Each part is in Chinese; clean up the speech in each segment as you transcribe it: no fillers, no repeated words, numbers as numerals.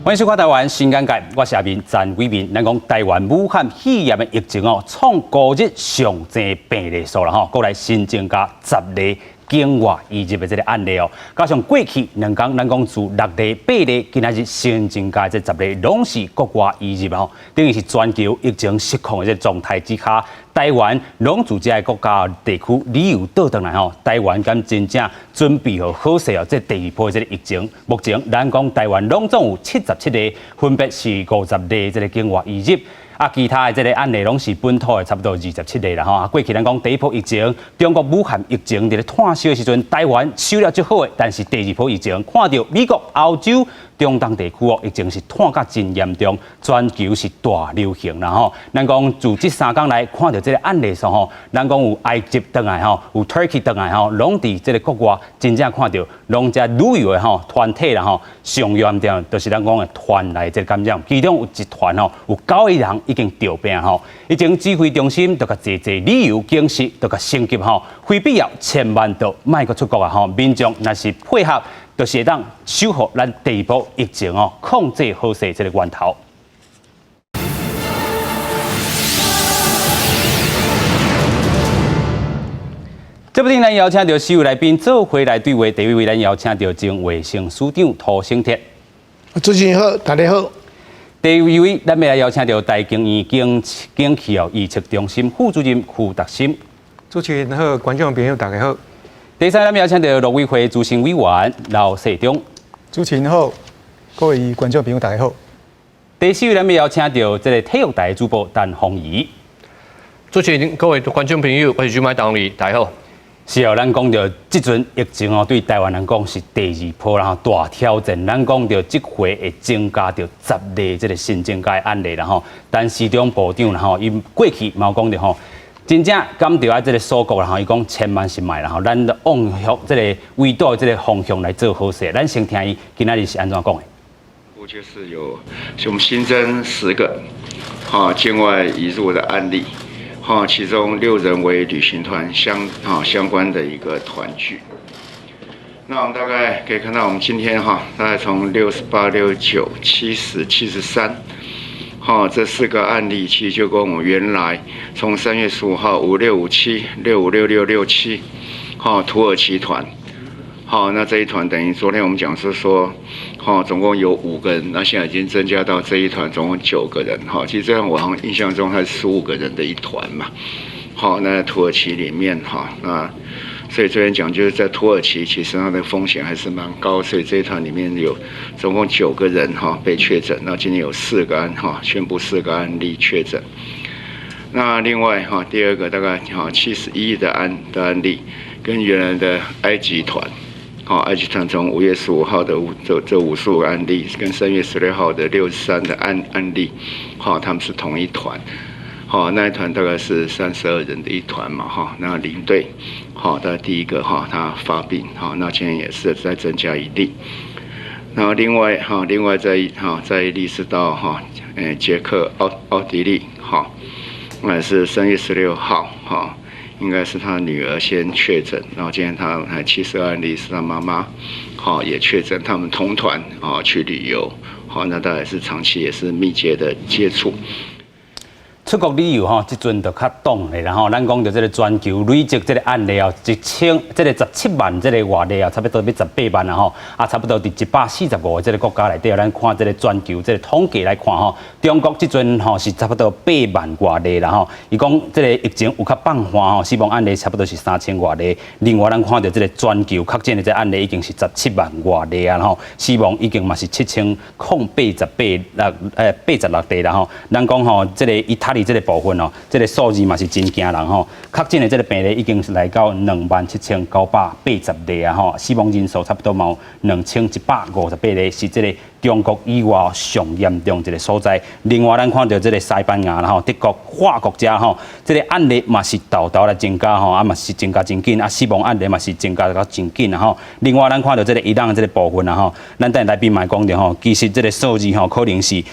欢迎收看台湾新眼界，我是阿明詹伟民。咱讲台湾武汉肺炎的疫情创高日上增病例数啦国内新增加10例境外移入的这个案例加上过去2天，咱讲自6例、8例，今仔日新增加这10例，拢是国外移入等于是全球疫情失控的这状态之下。台湾拢自这个国家地区旅游倒转来台湾敢真正准备好势这第2波的这个疫情。目前咱讲台湾拢总有77例，分别是50例这个境外移入。其他的这个案例拢是本土的，差不多27例啦过去咱讲第1波疫情，中国武汉疫情在咧炭烧的时阵，台湾收了足好的，但是第2波疫情，看到美国、欧洲、中东地区疫情是炭甲真严重，全球是大流行啦咱讲自这3天来看到这个案例数咱讲有埃及倒来有 Turkey 倒来拢伫这个国外真正看到，拢只旅游的团体啦上严重，就是咱讲的团内这个感染，其中有一团有9个人已经着病疫情指挥中心就甲济旅游警示，就甲升级非必要千万都莫阁出国民众若是配合，就是会当守护咱第2波疫情控制好势这个源头。这部电咱邀请到4位来宾做回来对话，第1位咱邀请到前卫生署长涂胜铁。主持人好，大家好。第2位，咱要来邀请到台经院景气预测中心副主任傅达心。主持人好，观众朋友大家好。第3，咱邀请到陆委会执行委员刘世忠。主持人好，各位观众朋友大家好。第4位，咱要邀请到这个体育台主播陈宏仪。主持人、各位观众朋友，我是主麦党里，大家好。是咱讲到这阵疫情对台湾人讲是第2波大挑战。咱讲到这回会增加到10例这个新增加案例啦但市长部长因过去嘛讲到真正敢着这个锁国伊讲千万是卖啦咱往向这个围堵这个方向来做好势。咱先听伊今仔日是安怎讲的？我就是我们新增10个境外移入的案例。其中6人为旅行团相关的一个团聚。那我们大概可以看到，我们今天大概从68、69、70、73，这4个案例，其实就跟我们原来从3月15号5657、656667，土耳其团。那这一团等于昨天我们讲是说，总共有5个人，那现在已经增加到这一团总共9个人，其实这样我好像印象中它是15个人的一团嘛，那土耳其里面那所以昨天讲就是在土耳其其实它的风险还是蛮高，所以这一团里面有总共9个人被确诊，那今天有4个宣布4个案例确诊。那另外第2个大概71的案例跟原来的埃及团。埃及团从5月15号的这55个案例，跟3月16号的63的案例，他们是同一团，那一团大概是32人的一团嘛，那领队，的第1个他发病，那今天也是再增加1例，然后另外再一例是到捷克奥地利，那是3月16号，应该是他女儿先确诊，然后今天他72案例是他妈妈，也确诊，他们同团去旅游，那大概是长期也是密切的接触。出国旅游这阵就较懂的，然后咱讲到这个全球累积这个案例17万这个外例差不多要18万差不多伫145个这个国家内底，咱看这个全球这个统计来看中国这阵是差不多8万外例啦伊讲这个疫情有较放缓死亡案例差不多是3000外例，另外咱看到这个全球确诊的这案例已经是17万外例死亡已经嘛是7088例啦咱讲这个意大利这个部分这个数字嘛是真惊人确诊的这个病例已经是来到27980例死亡人数差不多嘛2158例，是这个中国以外上严重一个所在。另外，咱看到这个西班牙德国、法国这这个案例嘛是豆来增加嘛是增加真紧死亡案例嘛是增加到真紧另外，咱看到这个伊朗这个部分咱等来宾嘛讲到其实这个数字可能是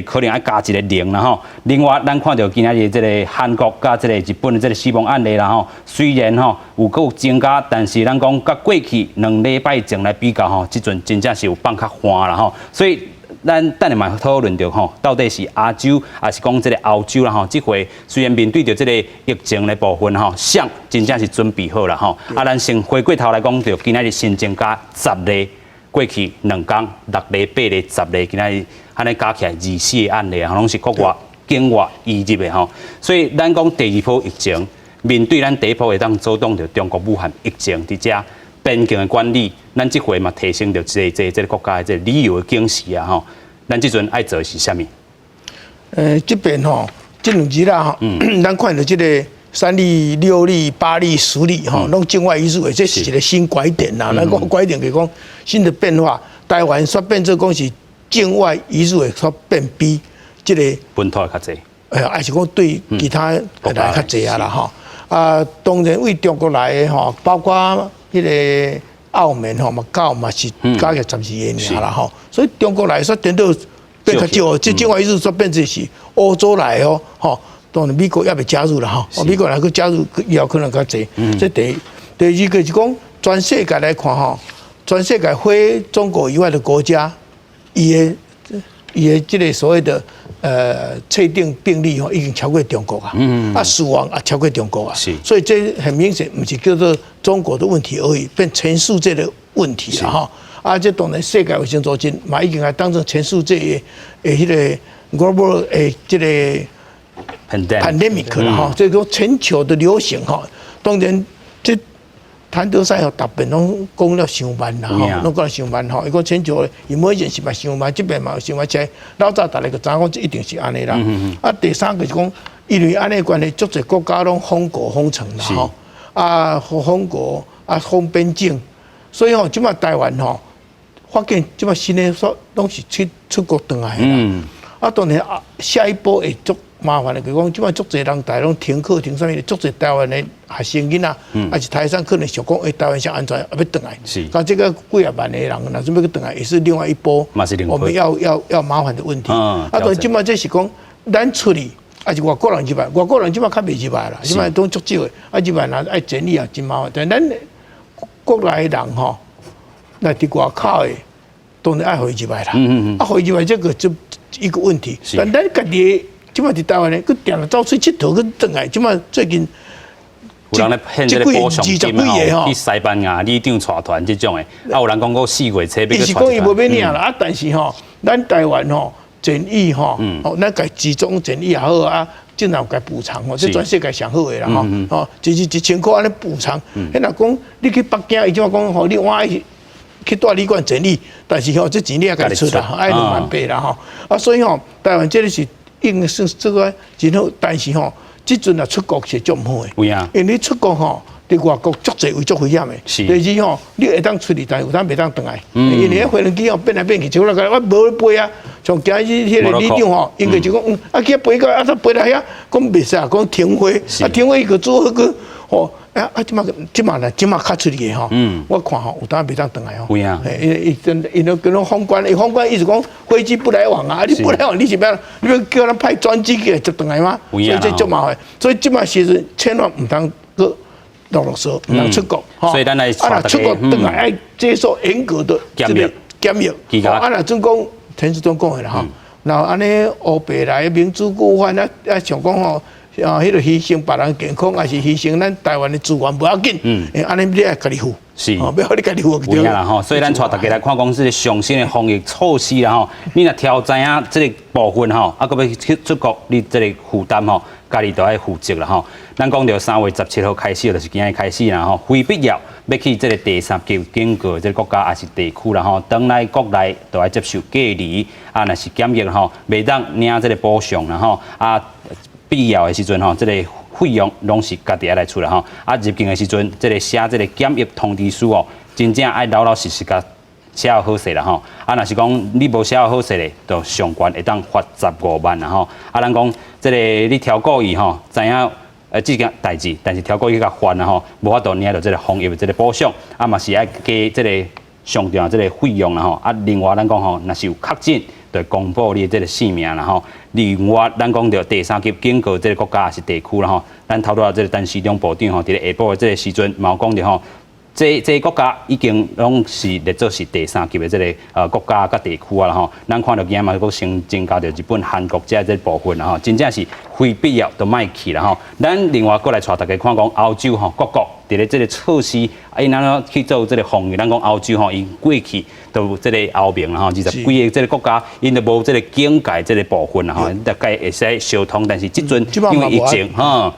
可能要加一个0啦另外，咱看到今仔日这个韩国加这个日本的这个死亡案例啦虽然有增加，但是咱讲甲过去2礼拜前来比较这阵真正是有放较缓啦所以咱等下嘛讨论到吼，到底是亚洲还是讲这个欧洲啦吼？这回虽然面对着这个疫情的部分吼，想真正是准备好了吼。啊，咱先回过头来讲，就今仔日新增加10例，过去2天6例、8例、10例，今仔日安尼加起来24个案例啊，拢是国外境外移入的吼。所以咱讲第二波疫情，面对咱第一波会当阻挡着中国武汉疫情伫遮。边境的管理，咱这回嘛提升着这个国家的这旅游的警示啊吼，咱这阵爱做的是啥物？这边吼，这2日啦吼，咱看到这个3例、6例、8例、10例吼，拢境外移入的，这是一个新拐点啦。咱讲拐点，就是讲新的变化，台湾煞变做讲是境外移入的煞变比这个本土的较济，还是讲对其他来较济啊啦吼。啊，当然为中国来的吼，包括迄个澳门吼嘛，嘛是加起12个尔啦吼，所以中国来说真都变较少，这境外移入说变成是欧洲来哦，吼，当然美国也未加入啦吼，美国来去加入以后可能较济。这第二个是讲全世界来看吼，全世界非中国以外的国家，伊的这个所谓的确定病例吼，已经超过中国啊，死亡也超过中国啊，所以这很明显不是叫做中国的问题而已，变全世界的问题了哈。啊，这当然世界卫生组织嘛已经来当成全世界的迄个 global 这个 pandemic 了哈，这个全球的流行哈。当然这谭德赛吼，特别拢讲了伤慢啦吼，拢讲了伤慢吼。伊讲全球emergency嘛伤慢，这边嘛伤慢，即老早大家就知影讲，这一定是安尼啦。啊，第三个是讲，因为安尼关系，足侪国家拢封国封城啦吼，啊封国啊封边境，所以吼，即马台湾吼，发现即马新的说拢是出国回来啦。啊，当然啊，下一步会足麻烦的，就是讲，即摆足侪人台拢停课停啥物，足侪台湾的学生囡仔，啊是台上可能想讲，台湾上安全要回来，但这个几啊万的人，那准备去回来，也是另外一波我们要麻烦的问题。啊，当然即摆这是讲，咱出去，还是外国人入来，外国人即摆较袂入来啦，即摆都足少的，啊入来若爱整理啊，真麻烦。但咱国内的人吼，那伫外口的，当然爱回入来啦，啊回入来这个就一个问题，但咱家己。即摆伫台湾咧，佮定走出佚佗，佮转来。即摆最近，有人咧骗这个补偿金吼，去西班牙里长带团这种诶，啊有人讲过4月初要去。伊是讲伊无要领啦，啊但是吼，咱台湾吼，检疫吼，咱家集中检疫也好啊，尽量该补偿吼，这全世界上好诶啦吼，哦，就是1000块安尼补偿。迄若讲你去北京，伊即摆讲吼，你我去住旅馆检疫，但是吼，这钱你也该出啦，爱2万8啦吼，啊所以吼，台湾这里是。应是这个，然后但是吼，即阵啊出国是足唔好诶，因为你出国吼，伫外国足侪位足危险诶。第二吼，你会当出去，但有当袂当转来，因为迄飞机机吼变来变去，就那个我无飞啊。从今日迄个旅长吼，应该就讲，啊去飞到啊，他飞来遐，讲袂使，讲停飞，啊停飞伊个做迄个吼。即马较出去吼，我看吼有当袂当转来吼。因跟拢封关，封关意思讲飞机不来往啊，你不来往，你是要叫人派专机去就转来吗？所以这足麻烦。所以即马时阵千万唔当个啰嗦，唔当出国。所以咱来出国转来爱接受严格的检疫。啊，若准讲陈时中讲的啦吼，然后安尼欧北来民主故犯啊，想讲吼。啊，迄个牺牲别人健康，还是牺牲咱台湾的资源不要紧，安尼你爱家己负，是，不要你家己负。有影啦吼，所以咱带大家来看讲这个上新的防疫措施啦吼，你若挑知影这个部分吼，啊，搁要去出国，你这个负担吼，家己都爱负责啦吼。咱讲到3月17号开始，就是今日开始啦吼，非必要要去这个第3级经过这个国家还是地区啦吼，等来国内都要接受隔离，啊，若是检疫吼，袂当领这个补偿啦吼，啊。必要的时阵吼，这个费用拢是家己来出啦吼。啊，入境的时阵，这个写这个检疫通知书哦，真正爱老实实甲写好势啦吼。啊，若是讲你无写好势咧，就上悬会当罚15万啦吼。啊，咱讲这个你超过伊吼，知影这件代志，但是超过伊甲罚啦吼，无法度领到这个防疫的这个补偿，啊嘛是爱加这个上调这个费用啦吼。啊，另外咱讲吼，若是有确诊。就公布你这个姓名啦吼，另外咱讲到第3级经过这个国家还是地区啦吼，咱头拄啊这个陈时中部长吼，伫咧下晡的这个时阵，嘛有讲着吼，这个国家已经拢是列作是第3级的这个国家甲地区啊啦吼，咱看到今嘛佫先增加到日本、韩国这部分啦吼，真正是非必要都莫去啦吼。咱另外过来带大家看讲欧洲吼各国伫咧这个措施，因咱去做这个防御，咱讲欧洲吼，因过去都这个欧盟啦吼，20几个这个国家，因都无这个境界这个部分啦吼，大概会使相通，但是即阵因为疫情吼。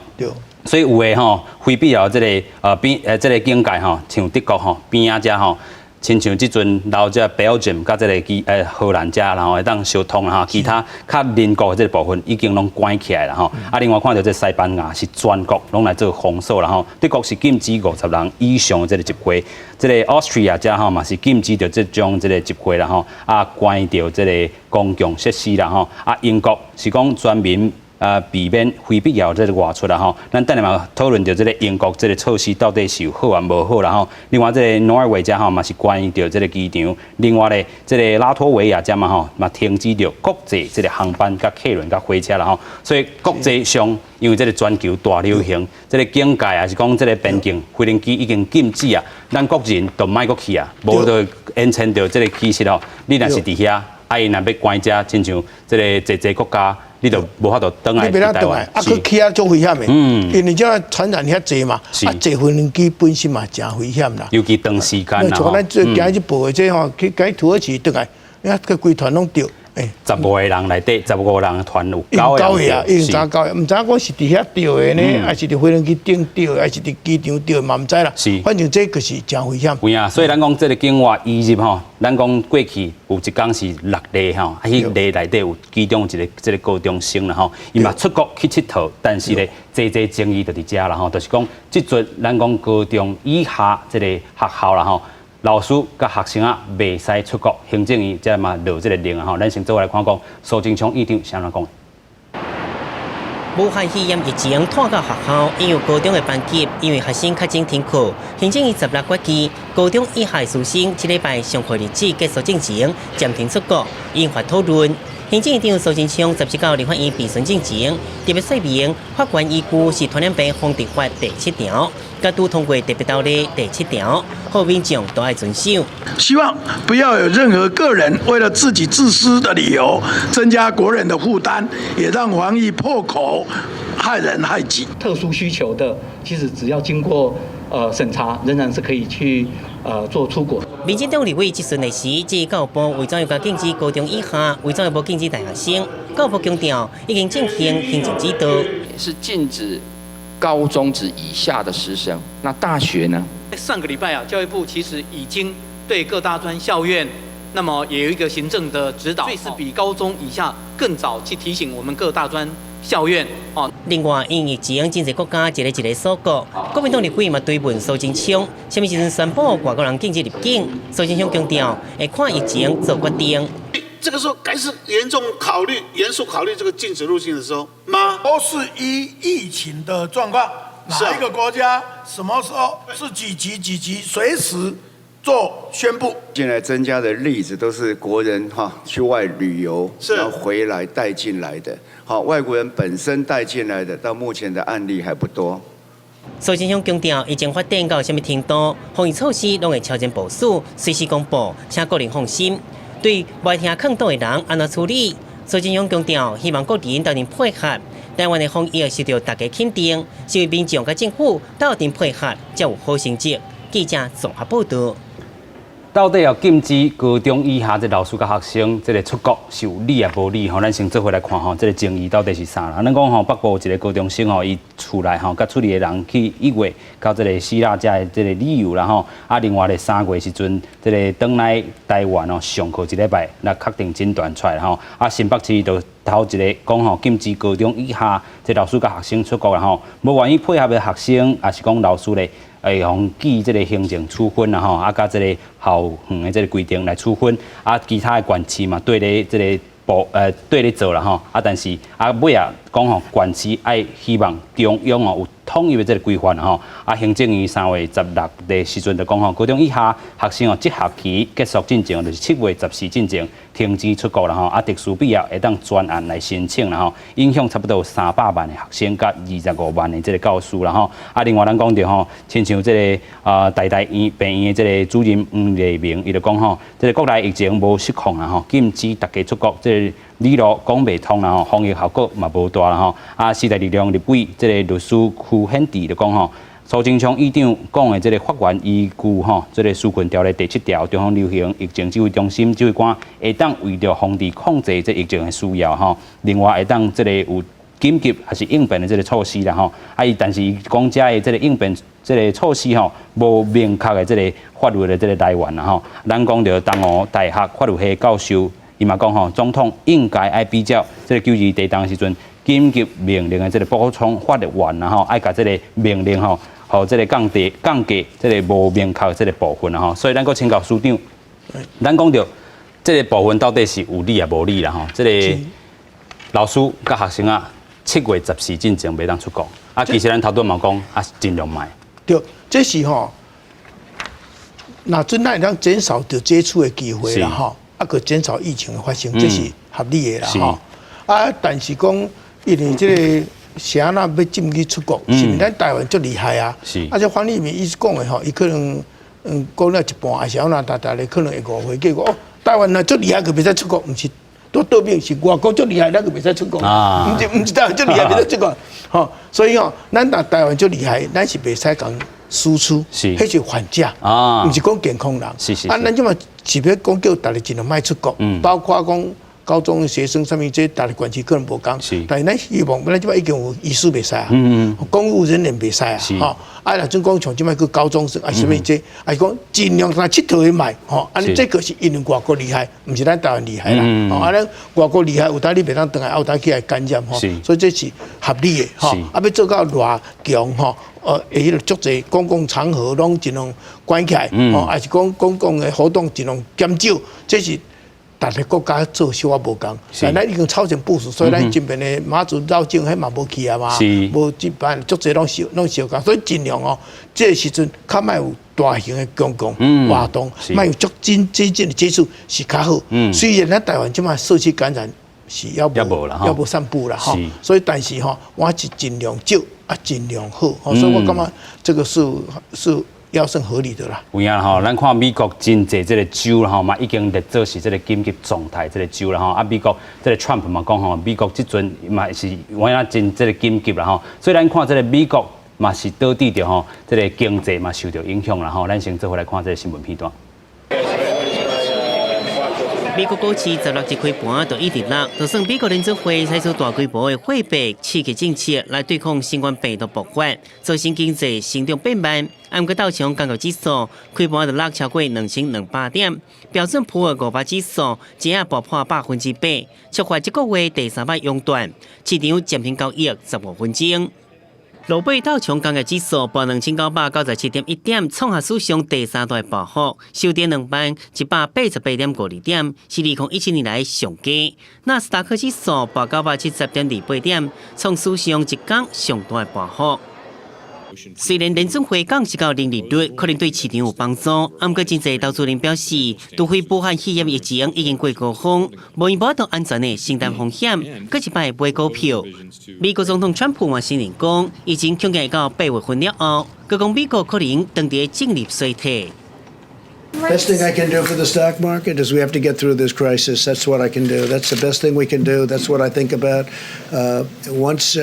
所以有诶吼，非必要这个这个境界吼，像德国吼边仔遮吼，亲像即阵老遮 Belgium 甲这个荷兰遮然后会当相通啦吼，其他较邻国这个部分已经拢关起来了吼。啊，另外看到这西班牙是全国拢来做封锁啦吼，德国是禁止50人以上的这个集会，这个 Austria 遮吼嘛是禁止着这种这个集会啦吼，啊关掉这个公共设施啦吼，啊英国是讲全民。避免非必要这个外出啦吼，咱等下嘛讨论到这个英国这个措施到底是有好啊无好啦吼。另外这个挪威遮吼嘛是关于到这个机场，另外咧这个拉脱维亚遮嘛吼嘛停止着国际这个航班、甲客轮、甲火车啦吼。所以国际上因为这个全球大流行，这个境界啊是讲这个边境飞行机已经禁止啊，咱国人都莫过去啊，无就延伸到这个其实吼，你若是伫遐，因若要关遮，亲像这个一国家。你就无法度倒来台湾，啊，去起啊做危险的，因为这传染遐济嘛，啊，坐飞行机本身嘛真危险啦，尤其长时间啦。像咱最今日报的这吼，去土耳其倒来，你看个规团拢丢，15个人内底，15个人团有9个人啊，已经查9个，唔知讲是伫遐丢的呢，还是伫飞机顶丢，还是伫机场丢，嘛唔知啦。是，反正这个是真危险。有啊，所以咱讲这个境外移入吼，咱讲过去有一天是6例吼，啊，迄例内底有其中一个这个高中生啦吼，伊嘛出国去佚佗，但是咧，争议就伫遮啦吼，就是讲即阵咱讲高中以下这个学校啦吼。老师甲学生啊，袂使出国，行政院才嘛落这个令啊吼。咱先做来看讲，苏贞昌院长是安怎讲？武汉肺炎疫情拖到学校，因有高中的班级因为学生确诊停课，行政院16月起，高中以下师生一礼拜上课日子结束进前暂停出国，引发讨论。行政院长苏贞昌17到立法院备询进前，特别说明法官依据是传染病防治法第7条，甲都通过特别道理第7条，后民众都要遵守。希望不要有任何个人为了自己自私的理由，增加国人的负担，也让防疫破口，害人害己。特殊需求的，其实只要经过审查，仍然是可以去做出国。民进党立委质询的时，即教育部为怎要禁止高中以下，为怎要无禁止大学生？教育部强调，已经进行行政指导，是禁止高中职以下的师生。那大学呢？上个礼拜啊，教育部其实已经对各大专校院，那么也有一个行政的指导，所以是比高中以下更早去提醒我们各大专校院哦。另外，因疫情，真侪国家一个锁国，国民党立委嘛追问苏贞昌，什么时阵宣布外国人禁止入境？苏贞昌强调，会看疫情做决定。这个时候该是严肃考虑这个禁止入境的时候吗？都是依疫情的状况，哪一个国家什么时候是几级，随时做宣布。现在增加的例子都是国人去外旅游，然后回来带进来的。外国人本身带进来的，到目前的案例还不多。苏贞昌强调，疫情发展到什么程度，防疫措施拢会超前部署，随时公布，请个人放心。对外听坑道的人安怎处理？苏贞昌强调，希望各人斗阵配合。台湾的防疫受到大家肯定，是为民众甲政府斗阵配合，才有好成绩。记者综合报道。到底要禁止高中以下这老师甲学生这个出国是有理也无理吼？咱先做回来看吼，这个争议到底是啥啦？咱讲吼，北部有一个高中生吼，伊厝内吼，甲厝里的人去1月到这个希腊遮的这个旅游啦吼，啊，另外咧3月时阵，这个转来台湾哦上课1礼拜，那确定诊断出来吼，啊，新北市就头一个讲吼，禁止高中以下这老师甲学生出国啦吼，无愿意配合的学生，也是讲老师咧。用记这个行政处分啦吼，啊，甲这个校园的这个规定来处分，啊，其他的管区嘛对咧这个对咧做啦吼，啊，但是尾啊讲吼，县市爱希望中央哦有统一的这个规范吼。啊，行政院3月16日的时阵就讲吼，高中以下学生哦，这学期结束进程就是7月14进程停止出国了吼。啊，特殊必要会当专案来申请啦吼，影响差不多300万的学生甲25万的这个教师啦吼。啊，另外咱讲到吼，亲像这个台大病院的这个主任黄立明，伊就讲吼，这个国内疫情无失控啦吼，禁止大家出国，这个理路讲袂通啦吼，防疫效果嘛无大啦吼。啊，时代力量立委这个律师区显智就讲吼，苏贞昌议长讲的这个法院依据吼，这个纾困条例第7条，中央流行疫情指挥中心指挥官会当为着防治控制这疫情的需要吼，另外会当这个有紧急还是应变的这个措施啦吼。啊，但是伊讲遮的这个应变这个措施吼，无明确的这个法律的这个来源啦吼。咱讲到东吴大学法律系教授，伊嘛讲吼，总统应该爱比较这个9·2地震的时阵紧急命令的这个补充法律源啦吼，爱甲这个命令吼，和这个降低这个无明确的这个部分啦吼。所以咱个请教署长，咱讲到这个部分到底是有理也无理啦吼。这个老师甲学生啊，7月14进前袂当出国。啊，其实咱头拄嘛讲啊，尽量卖。对，这是吼，那阵咱会当减少着接触的机会啦吼，啊，个减少疫情的发生，这是合理的啦吼。啊，但是讲因为这个谁那要禁止出国，是毋咱台湾足厉害啊？是。啊，这黄立明伊讲的吼，伊可能讲了一半，还是要那大咧可能会误会，结果哦，台湾那足厉害，佢袂使出国，毋是。都倒变是外国足厉害，咱个袂使出国，毋是台湾足厉害，袂使出国，吼，所以吼，咱台湾足厉害，咱是袂使讲输出，迄是反价，毋是讲健康人，啊，咱即嘛是要讲叫大家尽量卖出国，包括讲高中的学生上面这大家关系可能无共，但是咱希望咱即摆已经有医师袂使啊，公务人员袂使啊，吼，啊，若种讲像即摆个高中生啊，什么这，啊讲尽量拿佚佗去卖，吼，啊，这个是因为外国厉害，毋是咱台湾厉害啦，吼，啊，咱外国厉害，有当你袂当等来后当起来感染，吼，所以这是合理的，吼，啊，要做到偌强，吼，迄个足侪公共场合拢尽量关起来，吼，还是讲公共的活动尽量减少，这是。大个国家做小可无共，但咱已经超前部署，所以咱这边的马祖绕境迄嘛无去啊嘛，无一般足侪拢小共，所以尽量哦，这个时阵较莫有大型的公共活动，莫有足接近的接触是较好。虽然咱台湾即马社区感染是要无散布啦吼，所以但是吼，我是尽量少啊，尽量好，所以我感觉这个是。要算合理的啦。有影吼，咱看美国真济这个州啦吼，嘛已经列做是这个紧急状态这个州啦吼。啊，美国这个 Trump 嘛讲吼，美国即阵嘛是有影真这个紧急啦吼。所以咱看这个美国嘛是导致着吼，这个经济嘛受到影响啦吼。咱先做回来看这个新闻片段。美国股市16日开盘就一直落，就算美国联储会采取大规模的货币刺激政策来对抗新冠病毒爆发，造成经济成长变慢。按个道琼工业指数开盘就落超过2200点，标准普尔500指数只也爆破8%，触发这个月第3摆熔断，市场暂停交易15分钟。罗贝道琼工业指数报2997.1点，创下史上第3大爆发，收跌2班188.52点，是2017年来上低。纳斯达克指数报970.28点，创史上一天上大爆发。虽然联准会降息到零利率可能对市场有帮助，不过真侪投资人表示，除非武汉肺炎疫情已经过高峰，无因保到安全的承担风险，搁一摆买股票。美国总统川普嘛声明讲，疫情恐惊到8月份了后，佮讲美国可能当地经济衰退。Best thing I can do for the stock market is we have to get through this crisis. That's what I can do. That's the best thing we can do. That's what I think about. Once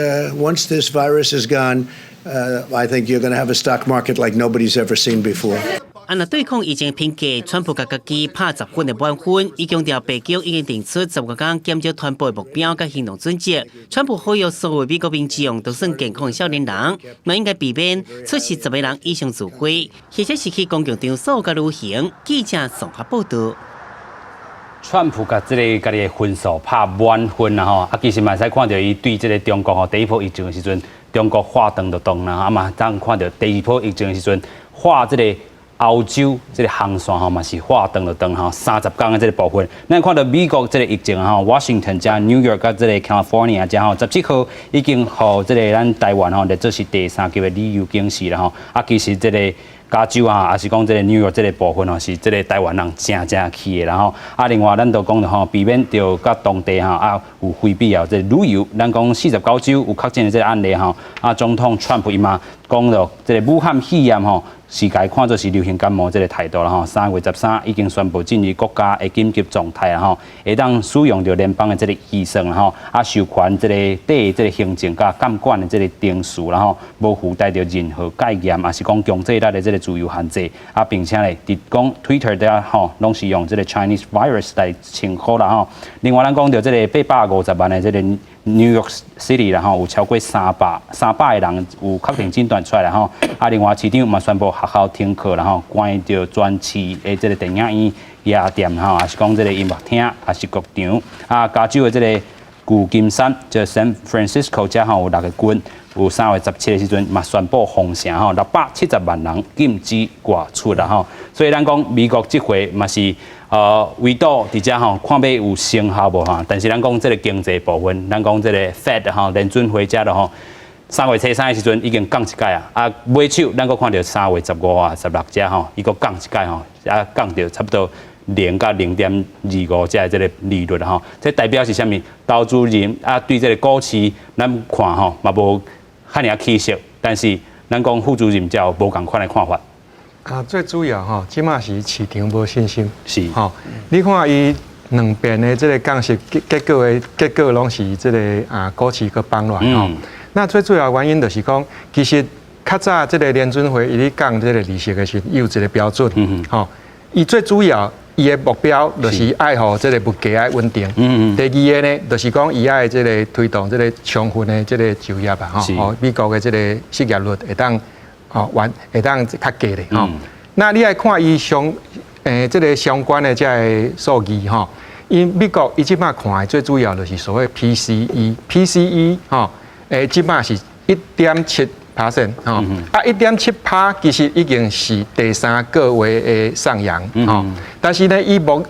this virus is gone, I think you're going to have a stock market like nobody's ever seen before. 按对抗疫情评价，川普甲家己拍10分的满分，伊强调北京已经定出15天减少传播的目标甲行动准则。川普呼吁所有美国民众，都算健康的少年人，嘛应该避免出席10个人以上聚会，或者是去公共场所甲旅行。记者综合报道。川普甲这个家己的分数拍满分啦吼，啊其实嘛使看到伊对这个中国吼第一波疫情的时阵，中国话断就断啦，啊嘛当看到第二波疫情的时阵，话这个欧洲这个航线吼嘛是画长了长吼30天的这个部分。咱看到美国这个疫情吼 ，Washington 加 New York 加这个 California 加吼17号已经和这个咱台湾吼，列做是第3级的旅游警示啦吼。啊，其实这个加州啊，也是讲这个 New York 这个部分吼，是这个台湾人真去的啦吼。啊，另外咱都讲了吼，避免着甲当地吼啊有非必要这旅游。咱讲49州有确诊的这个案例吼，啊，总统川普伊嘛讲了，这个武汉肺炎吼。是该看作是流行感冒这个态度啦吼，3月13已经宣布进入国家的紧急状态啦吼，会当使用着联邦的这个医生啦吼，啊授权这个第这个行政甲监管的这个定数啦吼，无附带着任何戒严，也是讲强制力的这个自由限制，啊并且咧，伫讲 Twitter 的吼，拢是用这个 Chinese virus 来称呼啦吼。另外咱讲到这个850万的这个 New York City 啦吼，有超过300个人有确定诊断出来啦吼，啊另外市长嘛宣布学校停课啦吼，关掉全市的这个电影院、夜店吼，也是讲这个音乐厅，也是剧场。啊，加州的这个旧金山，即 San Francisco 遮吼有6个郡，有3月17的时阵嘛宣布封城吼，670万人禁止外出啦吼。所以咱讲美国这回嘛是围堵伫遮吼，看要有成效无哈？但是咱讲这个经济部分，咱讲这个 Fed 吼联准会遮的吼。3月初3的时阵已经降一届啊，啊尾手咱阁看到3月15啊、16只吼，伊阁降一届吼，啊降到差不多0到0.25只的这个利率吼，这代表是啥物？投资人啊对这个股市咱看吼嘛无遐尔起色，但是咱讲副主任就无共款的看法。啊，最主要吼，即马是市场无信心。是吼，你看伊两边的这个降息结果拢是这个股市个崩乱吼。那最主要原因就是讲，其实较早这个联准会伊咧降这个利息的时候，有一个标准，吼，伊最主要伊的目标就是爱互这个物价爱稳定。第二个呢，就是讲伊爱这个推动这个充分的这个就业吧，吼，美国的这个失业率会当会当较低的吼。那你爱看伊这个相关的这个数据吼，因美国伊即摆看的最主要就是所谓 PCE 吼。即摆是1.7%吼，啊1.7%其实已经是第3个月的上扬吼，但是呢，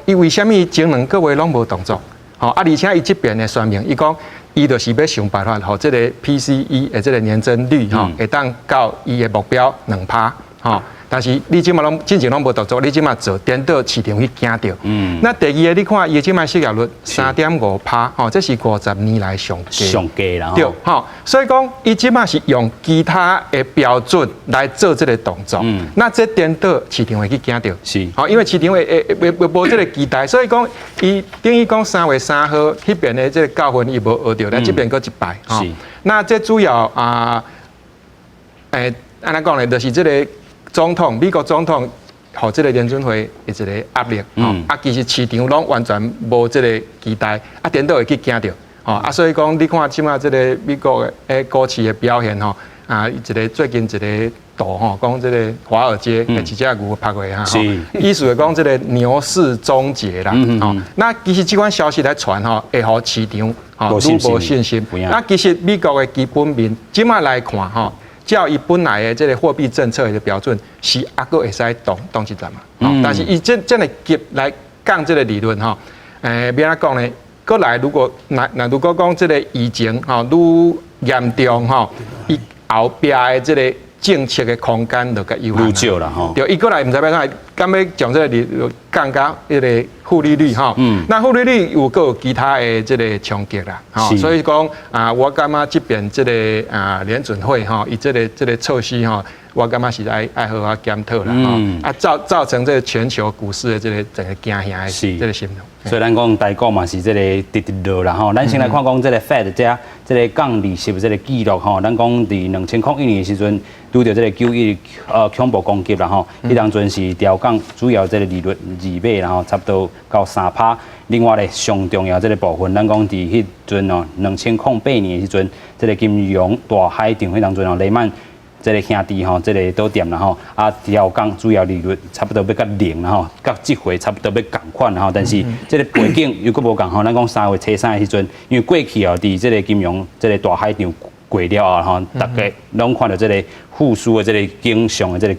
伊为虾米前2个月拢无动作？吼，而且伊这边的说明，伊讲伊就是要想办法，吼，这个 PCE 的这个年增率吼，会当到伊的目标2%吼。但是你即马拢之前拢无动作，你即马做颠倒市场去惊到。那第二个你看，伊即马失业率3.5%，吼，这是50年来上低啦。对，吼，所以讲伊即马是用其他的标准来做这个动作。那这颠倒市场会去惊到。是，吼，因为市场会无这个期待，所以讲伊等于讲3月3号迄边的这个教训伊无学到，咱这边搁一摆。吼，那这主要安怎讲呢？就是这个。美国总统，和这个联准会的一个压力，其实市场拢完全无这个期待，颠倒会去惊到，所以讲你看即马这个美国的股市的表现吼，一个最近一个图吼，讲这个华尔街一只牛拍过哈，意思是讲这个牛市终结啦，那其实这款消息来传吼，会互市场愈无信心，那其实美国的基本面即马来看吼。照伊本来的这个货币政策的标准是阁会使动一阵嘛，但是伊真的急来降这个利润吼，要怎讲呢？过来如果如果讲这个疫情吼愈严重吼，伊后壁的这个政策的空间就较有限，愈少啦吼。对，伊过来唔知要怎，敢要将这个利降到迄个负利率吼。那负利率有其他的这个冲击啦，吼。所以讲我感觉这边这个联准会吼，伊这个措施吼，我感觉是爱好好检讨啦，吼。造成这个全球股市的这个整个惊吓的这个心动。所以咱讲台股嘛是这个直落啦吼，咱先来看讲这个 Fed 这个降利息的这个记录吼，咱讲伫2001年的时阵，拄到这个911恐怖攻击啦吼，迄当阵是调降主要这个利率2%，然后差不多到3%。另外咧上重要这个部分，咱讲伫迄阵哦，2008年的时阵，这个金融大海啸迄当阵哦，雷曼。这个兄弟吼，这个都点啦吼，调降主要利率差不多要到0啦吼，到这回差不多要共款啦吼，但是这个背景又佫无共吼，咱讲3月初3的时阵，因为过去哦，伫这个金融这个大海潮过了吼，大家拢看到这个复苏的这个经常的这个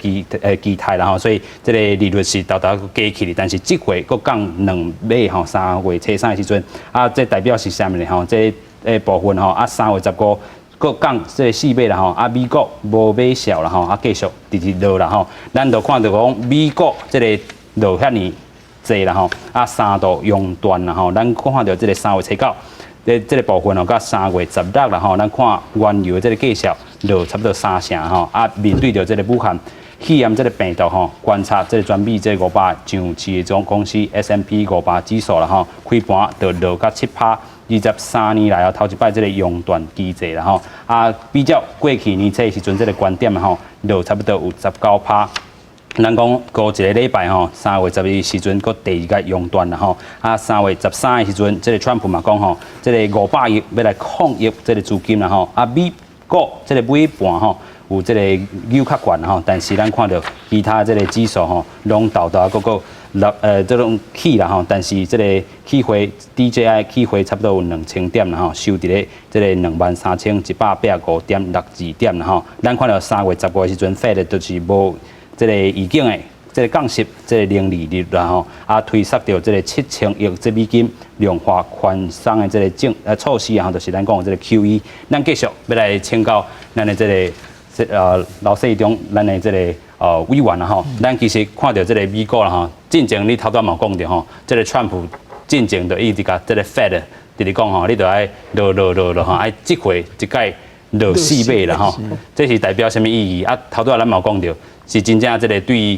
基态啦吼，所以这个利率是大加起哩，但是这回佫降2码吼，3月初3的时阵，这代表是啥物呢吼？这部分吼，3月15。各降这个4码啦吼，美国无买少啦吼，继续直直落啦吼，咱就看到讲美国这个落遐尼济啦吼，3度熔断啦吼，咱看到这个3月初9，这个部分吼，到3月16啦吼，咱看原油的这个计数落差不多3成吼，面对着这个武汉肺炎这个病毒吼，观察这个全美这500上市的总公司 S&P 500指数啦吼，开盘就落到7%。23年来头一摆这个熔断机制啦吼，比较过去年这时阵这个观点吼，就差不多有19%。咱讲过一个礼拜吼，3月12时阵，搁第二个熔断啦吼，3月13的时阵，这个川普嘛讲吼，这个500亿要来抗疫这个资金啦吼，美国这个尾盘吼。有这个扭较悬吼，但是咱看到其他这个指数吼，拢豆豆这种起啦吼，但是这个起回 DJI 起回差不多有2000点啦吼，收伫咧这个23185.62点啦吼。咱看到3月15的时阵 ，Fed 就是无这个预警的这个降息这个零利率啦吼，推测到这个7000亿这美金量化宽松的这个措施啊，就是咱讲的这个 QE。咱继续要来请教咱的这个。老细中，咱的这个委员啦吼，咱其实看到这个美国啦吼，进前你头段嘛讲着吼，这个川普进前就一直甲这个 Fed 直直讲吼，你就爱落吼，爱这回一届落4码啦吼，这是代表什么意义？头段咱嘛讲着，是真正这个对于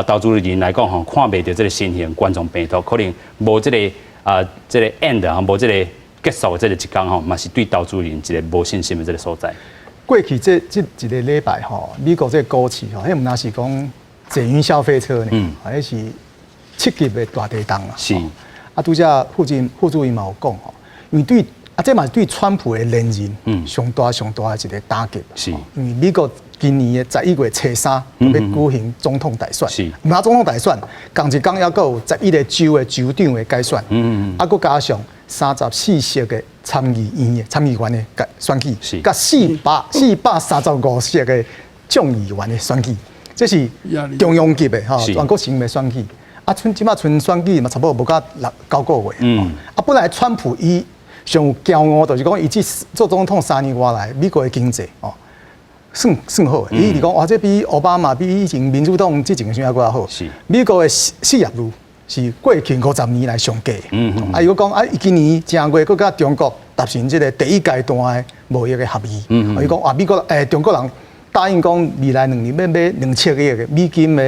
投资人来讲吼，看袂到这个新型冠状病毒，可能无这个这个 end 啊，无这个结束的这个一天吼，嘛是对投资人一个无信心的这个所在。过去这一个礼拜吼，美国这股市吼，迄毋那是讲坐云消费车呢，迄是7级的大地震啊。是。拄则副主任嘛有讲吼，因为对这嘛是对川普的连任上大的一个打击。是。因为美国今年的11月初3要举行总统大选，是。那总统大选，同一天还佫有11个州的州长的改选，佫加上34席的参议员的选举，甲435席的众议员的选举，这是中央级的吼，全国性的选举。即摆剩选举嘛，差不多无到9个月。本来川普伊上骄傲，就是讲伊做总统3年多来，美国的经济哦，算好。伊是讲哇，这比奥巴马比以前民主党之前先还佫好。美国的失业率是过去50年来上低。如果讲今年正月佫甲中国达成这个第一阶段的贸易的合意。伊讲美国中国人答应讲未来2年要买2000亿的美金的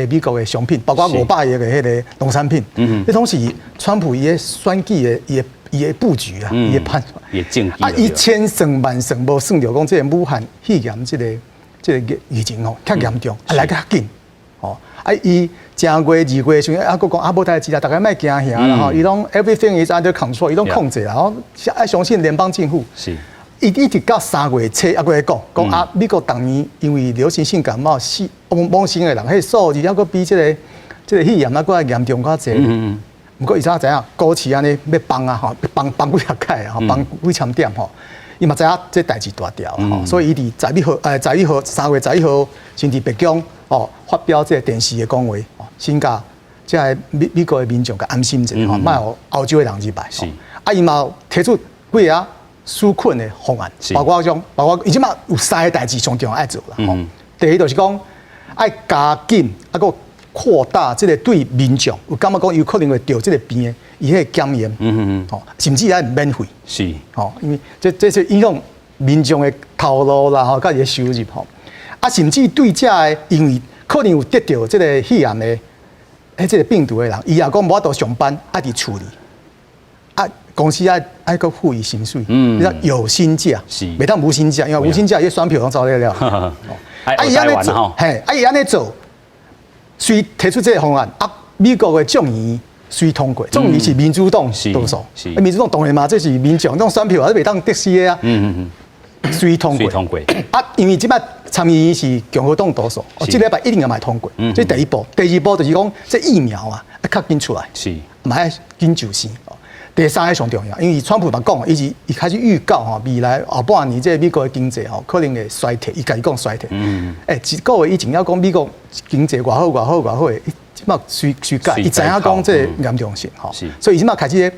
美国的商品，包括500亿的迄个农产品。这拢是川普伊的选举的伊的布局啊，伊的判断。也政绩。伊千算万算无算着讲这个武汉肺炎这个疫情吼较严重，来较紧。伊正月2月时阵，佫讲无代志啦，大家莫惊吓啦吼。伊拢 everything is under control， 伊拢控制啦。吼，相信联邦政府。是。一直到3月初，还佫讲美国当年因为流行性感冒往生的人，迄数字还佫比这个肺炎佫严重较济。不过伊知影股市安尼要放啊吼，放几下开啊吼，放几千点吼，伊嘛知影这代志大条吼，所以伊伫3月11号先伫北京发表这个电视的讲话，先甲即个美国的民众甲安心一下吼，莫互欧洲的人入来。是。伊嘛提出几个纾困的方案，包括伊即马有3个代志上重要爱做啦。第一就是讲爱加紧佫扩大这个对民众，有感觉讲有可能会得这个病的，伊迄个检验，甚至还免费。是。因为这是影响民众的头路啦，甲伊的收入吼。甚至对这个因为可能有得到这个肺炎的，这个病毒的人，伊也讲无法度上班，爱伫厝里。公司爱个付伊薪水，你说有薪假，袂当无薪假，因为无薪假伊选票拢走得了。伊安尼做，伊安尼做，虽提出这个方案，美国的众议院虽通过，众议院是民主党多数，民主党当然嘛，这是民众种选票，还是袂当得失的啊。虽通过，因为即摆参议院是共和党多数，这礼拜一定要买通过，这第一步。第二步就是讲，这疫苗啊，较紧出来，嘛要紧就先。第第三个上重要，因为川普嘛讲，伊开始预告吼，未来后半年这美国的经济吼可能会衰退，伊家己讲衰退。一个月以前要讲美国经济偌好的，即马随改，伊知影讲这严重性吼，所以伊即马开始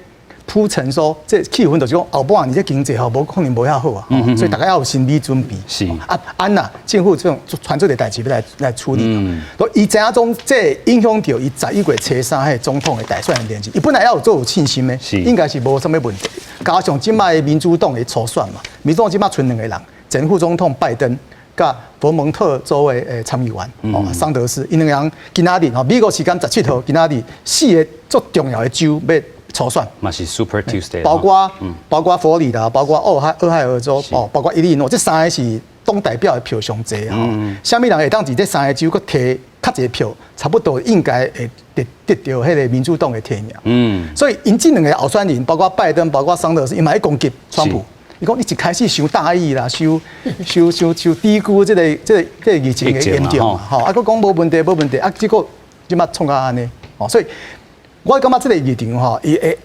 铺陈说，这气氛就是讲后半年这经济吼无可能无遐好啊，所以大家要有心理准备。是安政府这种传这个代志要来处理。都伊知影种这影响到伊11月初3迄总统的大选的连线，伊本来要有做有信心的，应该是无什么问题。加上即摆民主党的初选嘛，民主党即摆剩2个人，前副总统拜登。甲佛蒙特州的参议员桑德斯，因两个人今仔日美国时间17号，今仔日4个最重要的州要初选，嘛是 Super Tuesday， 包括佛罗里达，包括俄亥俄州，包括伊利诺，这3个是党代表的票上侪虾米人会当伫这3个州，佮摕较侪票，差不多应该会得到迄个民主党的提名。所以因这2个候选人，包括拜登，包括桑德斯，伊嘛在攻击川普。伊讲你一开始伤大意啦，伤低估这个疫情的严重嘛，啊，佮讲无问题，啊，结果即马创到安尼，所以我感觉这个议程伊会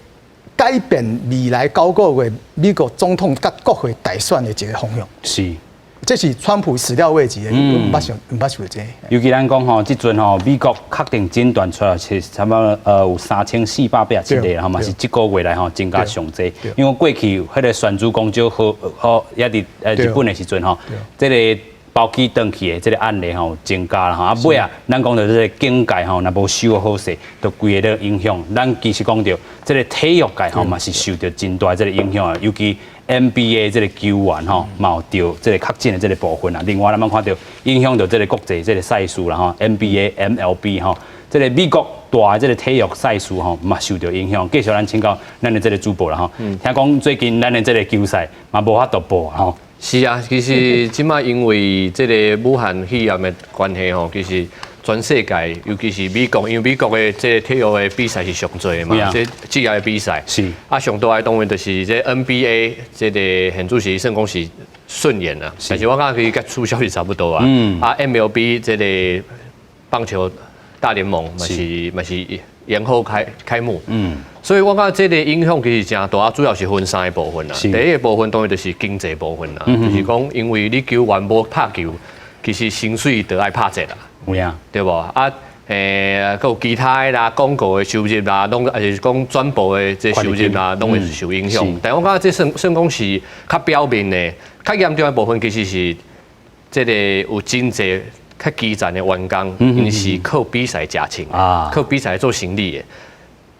改变未来9个月美国总统甲国会大选的一个方向。是。这是川普始料未及的，唔捌想到这。尤其咱讲吼，即阵吼，美国确定诊断出来是差不多有3481例啦，嘛是这个月来吼增加上济。因为过去迄个选举公招好也伫日本的时阵吼，这个包起登去的这个案例吼增加啦吼，啊尾啊，咱讲到这个警戒吼，若无守好势，都规个都影响。咱其实讲到这个体育界吼嘛是受到真大这个影响啊，尤其。NBA 这个球员吼，嘛有到这个确诊的这个部分啊。另外，咱们看到影响到这个国际这个赛事啦吼 ，NBA、MLB 吼，这个美国大的这个体育赛事吼，嘛受到影响。继续咱请教咱的这个主播啦吼，听讲最近咱的这个球赛嘛无法度播吼。是啊，其实即马因为这个武汉肺炎的关系吼，其实。全世界，尤其是美国，因为美国的这个体育的比赛是上多的嘛，这职业的比赛是啊，上多的当然就是这 NBA 这个现主席算讲是顺延啦，但是我感觉佢甲促销是差不多啊。啊 ，MLB 这个棒球大联盟嘛是延后开幕。所以我感觉这个影响其实真大，主要是分3个部分啦。第一个部分当然就是经济部分啦，就是讲因为你球员无拍球，其实薪水就爱拍折啦。有影，对无啊？佮有其他的啦，广告的收入啦，拢还是讲转播的这收入啦，拢会受影响。但我感觉这算讲是较表面的，较严重的部分其实是这个有真济较基层的员工，因是靠比赛加薪啊，靠比赛做生意的。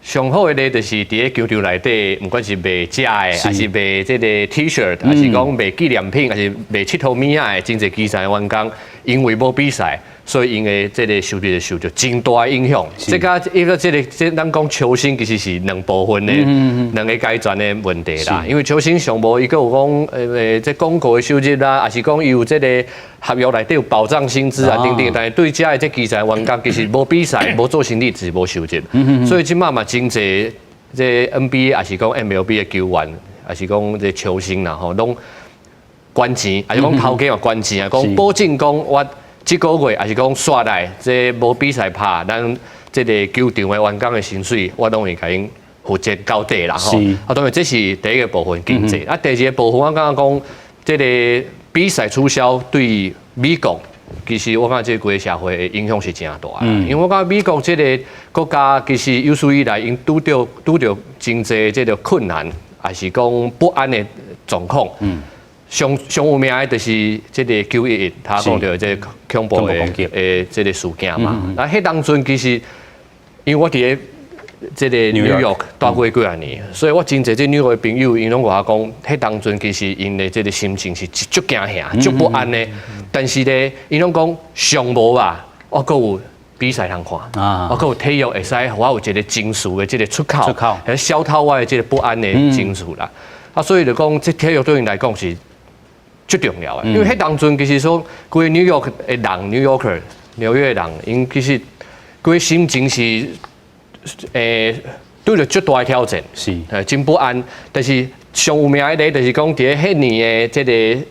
上好的咧，就是伫咧球场内底，不管是卖食的，还是卖这个 T-shirt， 还是讲卖纪念品，还是卖佚佗物仔的，真侪基层的员工，因为无比赛。所以因为这个收入就受到真大的影响。这个一个这咱讲球星其实是2部分的2个阶段的问题啦。因为球星上无伊个有讲这广告的收入啦，还是讲伊有这个合约内底有保障薪资啊等等。但是对这的这基层员工其实无比赛、无做生意是无收入。所以即马嘛真侪这 NBA 还是讲 MLB 的球员，还是讲这球星啦吼，拢关钱，还是讲头家嘛关钱啊，讲保证讲我。这个月还是讲刷来，这无比赛拍，咱这个球场的员工的薪水，我拢会甲因负责交代啦吼。啊，当然这是第一个部分经济。啊，第二个部分我刚刚讲，这个比赛促销对美国，其实我感觉这个社会的影响是真大啦。因为我感觉美国这个国家其实有史以来因拄着经济这个困难，还是讲不安的状况。上有名的就是这个911，他讲到这恐怖的这个事件嘛。那迄当阵其实，因为我伫咧这个纽约待过几啊年，所以我真侪这纽约的朋友，因拢我讲，迄当阵其实因的这个心情是足惊吓、足不安的。但是咧，因拢讲上无啊，我阁有比赛通看，我阁有体育会使，我有一个情绪的这个出口，来消透我的这个不安的情绪啦。啊，所以就讲，这体育对因来讲是。最重要的，因为迄当阵其实说，规个 New York 的人 ，New Yorker 纽约的人，因其实规个心情是，对着最大的挑战，是真不安。但是上有名的就是讲，伫迄年的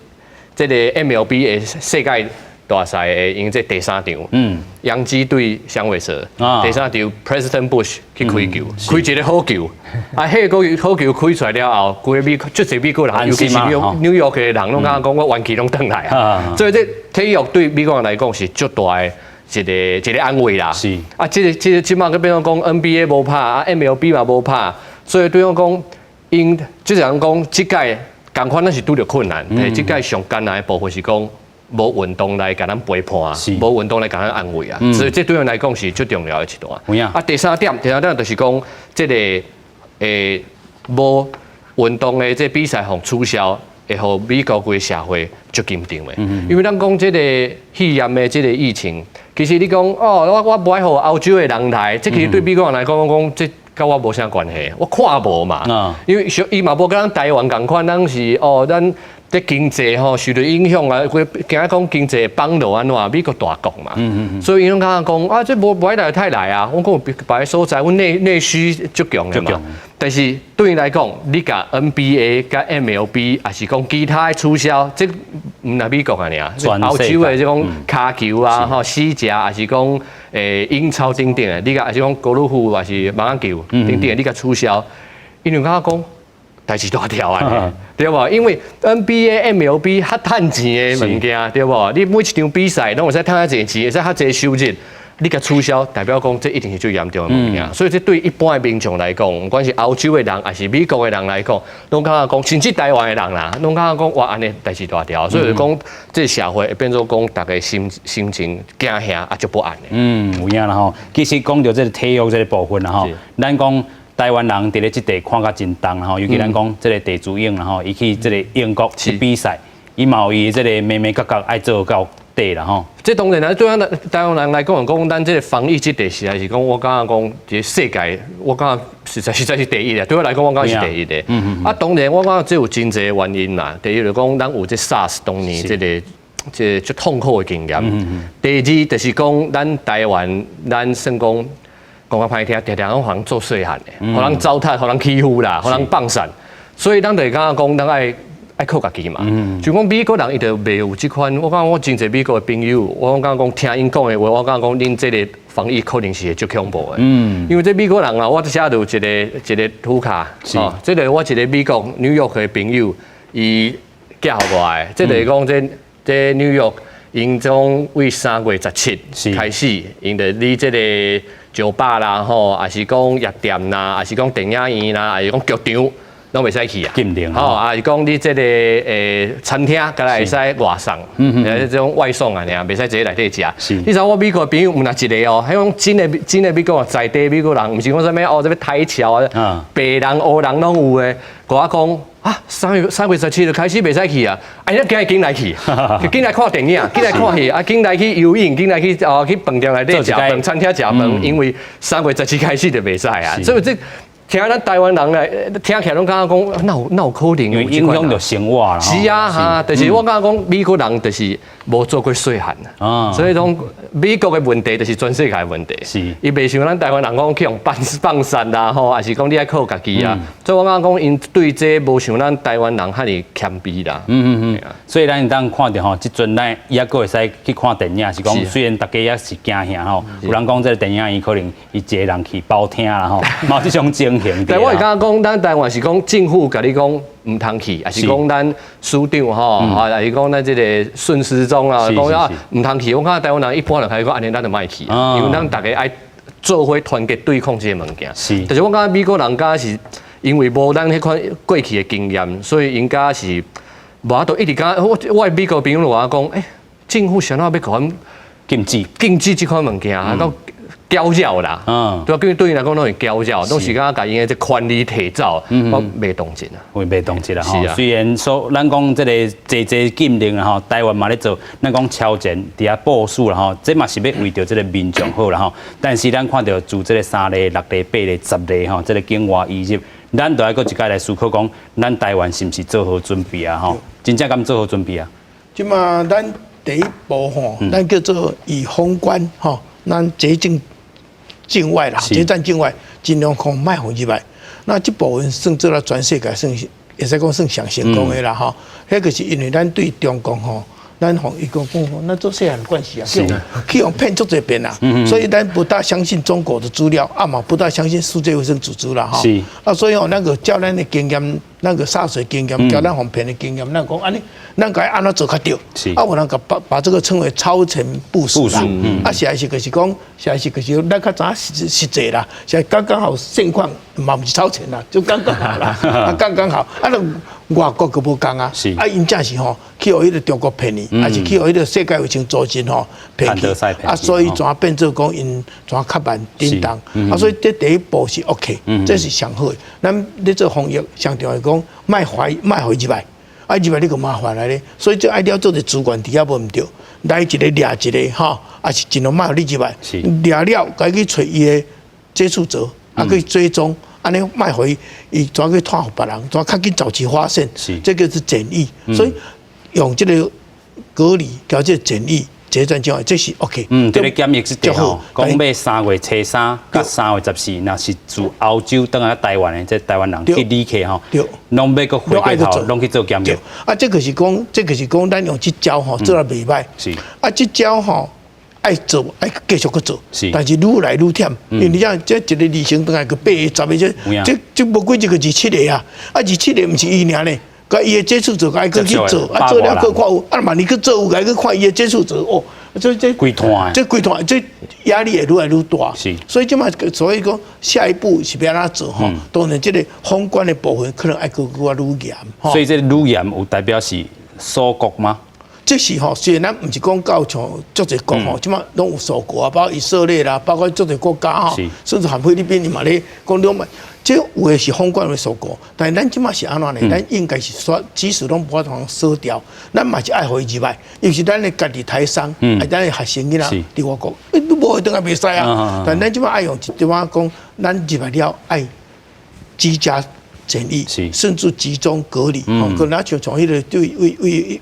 这个 MLB 的世界大赛的，因这第3场，洋基对响尾蛇，第三场 President Bush 去开球，开一个好球，迄个好球开出来了后，规美足侪美国人，尤其是纽约的人，拢感觉讲我元气拢转来啊，所以这体育对美国人来讲是足大的一个安慰啦。是啊，即马个变成讲 NBA 无拍，MLB 嘛无拍，所以对我讲，因即人讲即届共款咱是拄着困难，但即届上艰难的部分是讲。无运动来甲咱陪伴，无运动来甲咱安慰啊，所以这对咱来讲是最重要的一段。第三点就是讲，这个无运动的这比赛互取消，会互美国规社会足紧张的。因为咱讲这个肺炎的这个疫情，其实你讲哦，我不爱互欧洲的人来，这其实对美国人来讲这。甲我无啥关系，我看无嘛，因为伊嘛无甲咱台湾共款，咱是咱在经济受到影响啊，惊讲经济帮助安怎？美国大国嘛，所以伊拢感觉讲这无爱来太来啊，我讲别个所在，阮内需足强的嘛。但是对伊来讲，你甲 NBA 甲 MLB， 还是讲其他的取消，这毋来美国啊尔，欧洲的这种骹球啊、西甲，还是讲英超等等的，你甲还是讲高尔夫，还是网球等等的，你甲取消，因为感觉讲代志大条啊，对无？因为 NBA、MLB 较趁钱的物件，对无？你每一场比赛拢会使趁较侪钱，会使较侪收入。你甲取消，代表讲这一定是最严重的物件，所以这对一般的民众来讲，不管是欧洲的人还是美国的人来讲，拢感觉讲，甚至台湾的人啦，拢感觉讲哇，安尼代志大条，所以就讲这社会会变做讲，大家心情惊吓啊，就不安的。有影啦吼。其实讲到这个体育这个部分啦吼，咱讲台湾人伫咧这地看甲真重啦吼，尤其咱讲这个地主英啦吼，伊去这个英国去比赛，伊嘛有伊这个眉眉角角爱做到。对啦吼，这当然啦，对咱台湾人来讲，咱这个防疫这地实在是讲，我感觉讲，这世界我感觉实在是第一的。对我来讲，我感觉是第一的。当然，我感觉这有真侪原因啦。第一就讲，咱有这 SARS 当年这足痛苦的经验。第二就是讲，咱台湾咱算讲较歹听，常常互人做细汉的，互人糟蹋，互人欺负啦，互人放散，所以咱就感觉讲，咱爱靠家己嘛，就讲美国人伊就袂有即款，我讲我真侪美国的朋友，我讲听因讲的话，我讲恁这个防疫可能是会足恐怖的，因为这美国人啊，我写到一个图卡，这个我一个美国纽约的朋友，伊寄互我的，这个讲这纽约，因从为3月17开始，因着你这个酒吧啦吼，还是讲夜店啦，还是讲电影院啦，还是讲剧场。拢袂使去啊，禁令啊是讲你这个餐厅，敢若会使外送，这种外送啊，袂使直接来这食。你知我美国朋友有哪一个哦，迄种真的美国在地美国人，毋是讲啥物这边台侨啊，白人、黑人拢有诶。我讲啊，3月17就开始袂使去啊，你紧来去，紧来看电影，紧来看戏，紧来去游泳，紧来去去饭店内底食饭，餐厅食饭，因为3月17开始就袂使啊，所以这。听咱台湾人来听起来拢感觉讲，那有可能因为影响到生活啦。是啊，哈，但是我感觉讲美国人就是无做过细汉啊，所以讲美国的问题就是全世界的问题。是，伊袂像咱台湾人讲去用放散啦，吼，还是讲你爱靠家己啊。所以我感觉讲，因对这无像咱台湾人遐尼谦卑啦。所以咱当看到吼，即阵咱也阁会使去看电影，是讲虽然大家也是惊吓吼，有人讲这个电影院可能伊一个人去包厅啦吼，冇这种情。但我是感觉讲，咱台湾是讲政府甲你讲唔通去，还是讲咱署长吼，还是讲咱这个顺时钟啊，讲啊唔通去。我感觉台湾人一般人开始讲，安尼咱就莫去，因为咱大家爱做伙团结对抗这些物件。是，但是我感觉美国人家是因为无咱迄款过去的经验，所以因家是无法度一直讲。我美国朋友话讲，政府想要要搞禁止这款物件，到。骄傲啦，对啊，对伊来讲拢是骄傲，拢是甲因个这权力提走，我袂动静啊，会袂动静啦吼。虽然说咱讲这个这禁令啦吼，台湾嘛咧做，咱讲超前伫遐部署啦吼，这嘛是要为着这个民众好啦吼。但是咱看到自这个3例、6例、8例、10例吼，这个境外移入，咱都要搁一摆来思考讲，咱台湾是毋是做好准备啊吼？真正敢做好准备啊？即嘛，咱第一步吼，咱叫做以宏观吼，咱接近。境外啦，决战境外，尽量看卖回入来。那这部分算做了全世界算，会使讲算上成功的啦吼。迄个是因为咱对中国吼，咱防疫讲，那做细汉关系啊，去用骗足这边啦，所以咱不大相信中国的资料，嘛不大相信世界卫生组织啦，哈。是。所以那个教咱的经验，那个洒水经验，教咱防骗的经验，咱讲安尼，咱该安怎做较对？是。我能够把这个称为超前部署啦。实在是就是讲，实在是就是咱较早实际啦，现在刚刚好现况嘛不是超前啦，就刚刚好啦，刚刚好。外国个无共啊，因正是吼去互迄个中国骗你，还是去互迄个世界卫生组织吼骗去，所以怎变做讲因怎较慢叮当，所以这第一步是 OK， 这是上好的。咱咧做防疫上重要讲，卖怀入来，入来你个麻烦来咧，所以这爱了做的主管底下无毋对，来一个掠一个吼，也是尽量卖互你入来，掠了该去找伊的接触者，去追踪。安尼卖回伊怎去拖互别人，怎较紧早期发现，这个是检疫，所以用这个隔离交这检疫结算之外，这是 OK。这个检疫是最好。讲要3月初3到3月14，那是自澳洲等下台湾的，这台湾人去旅客吼，拢要个回过头，拢去做检疫。这个是讲，咱用这招吼做得袂歹。是。这招吼。爱做，爱继续去做，但是愈来愈忝，因为你讲这一个旅行当然个8个、10个，这无几一个27个啊，27个毋是伊尔呢，甲伊的接触者该去做，做了去看有，万一去做有，该去看伊的接触者哦，这规团，这压力也愈来愈大，所以即嘛，所以讲下一步是要安怎做吼？当然，这个封关的部分可能爱愈严，所以这愈严有代表是锁国吗？这是吼，虽然咱毋是讲到像足侪国吼，即马拢有锁国啊，包括以色列啦，包括足侪国家吼，甚至含菲律宾伊嘛咧讲两万，这有的是封关的锁国，但是咱即马是安怎呢？咱应该是说，即使拢无法通锁掉，咱嘛是爱互伊入来，尤其咱的家己台商，咱的学生囡仔伫外国，都无会当下袂使啊。但咱即马爱用即马讲，咱入来了爱居家检疫，甚至集中隔离，可能像迄个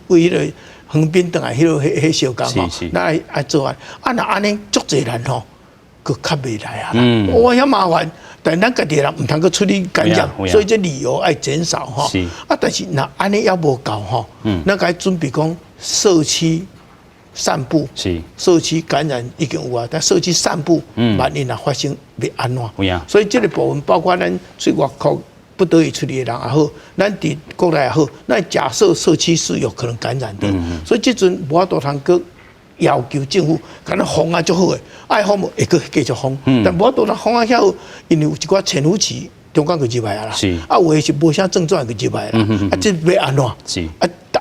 为迄个。横滨等下迄小工吼，那爱做完，那安尼足侪人吼，佫较袂来啊。我遐麻烦，但咱家己人毋通佫处理感染，所以这旅游爱减少吼。但是那安尼也无够吼，咱该准备讲社区散步，社区感染已经有啊，但社区散步，万一若发生要安怎？所以这个部分包括咱去外口。不得已处理的人也好，咱伫国内也好，那假设社区是有可能感染的，所以这阵无法度通去要求政府，敢若封啊就好诶，爱封会去继续封，但无法度通封啊遐，因为有一寡潜伏期，中间就入来啊啦，有诶是无啥症状就入来啦，这要安怎？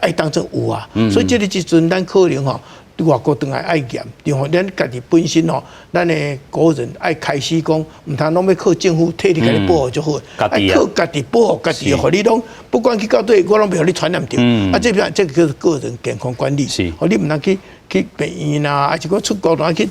爱当成有啊，所以这个即阵咱可能吼。外国当然爱严，然后咱家己本身吼，咱的国人爱开始讲，唔通拢要靠政府替你家己保护就好，爱靠家己保护家己，互你拢不管去到对，我拢袂互你传染着。这边这个叫个人健康管理，互你唔通去病院啊，还是讲出国啊去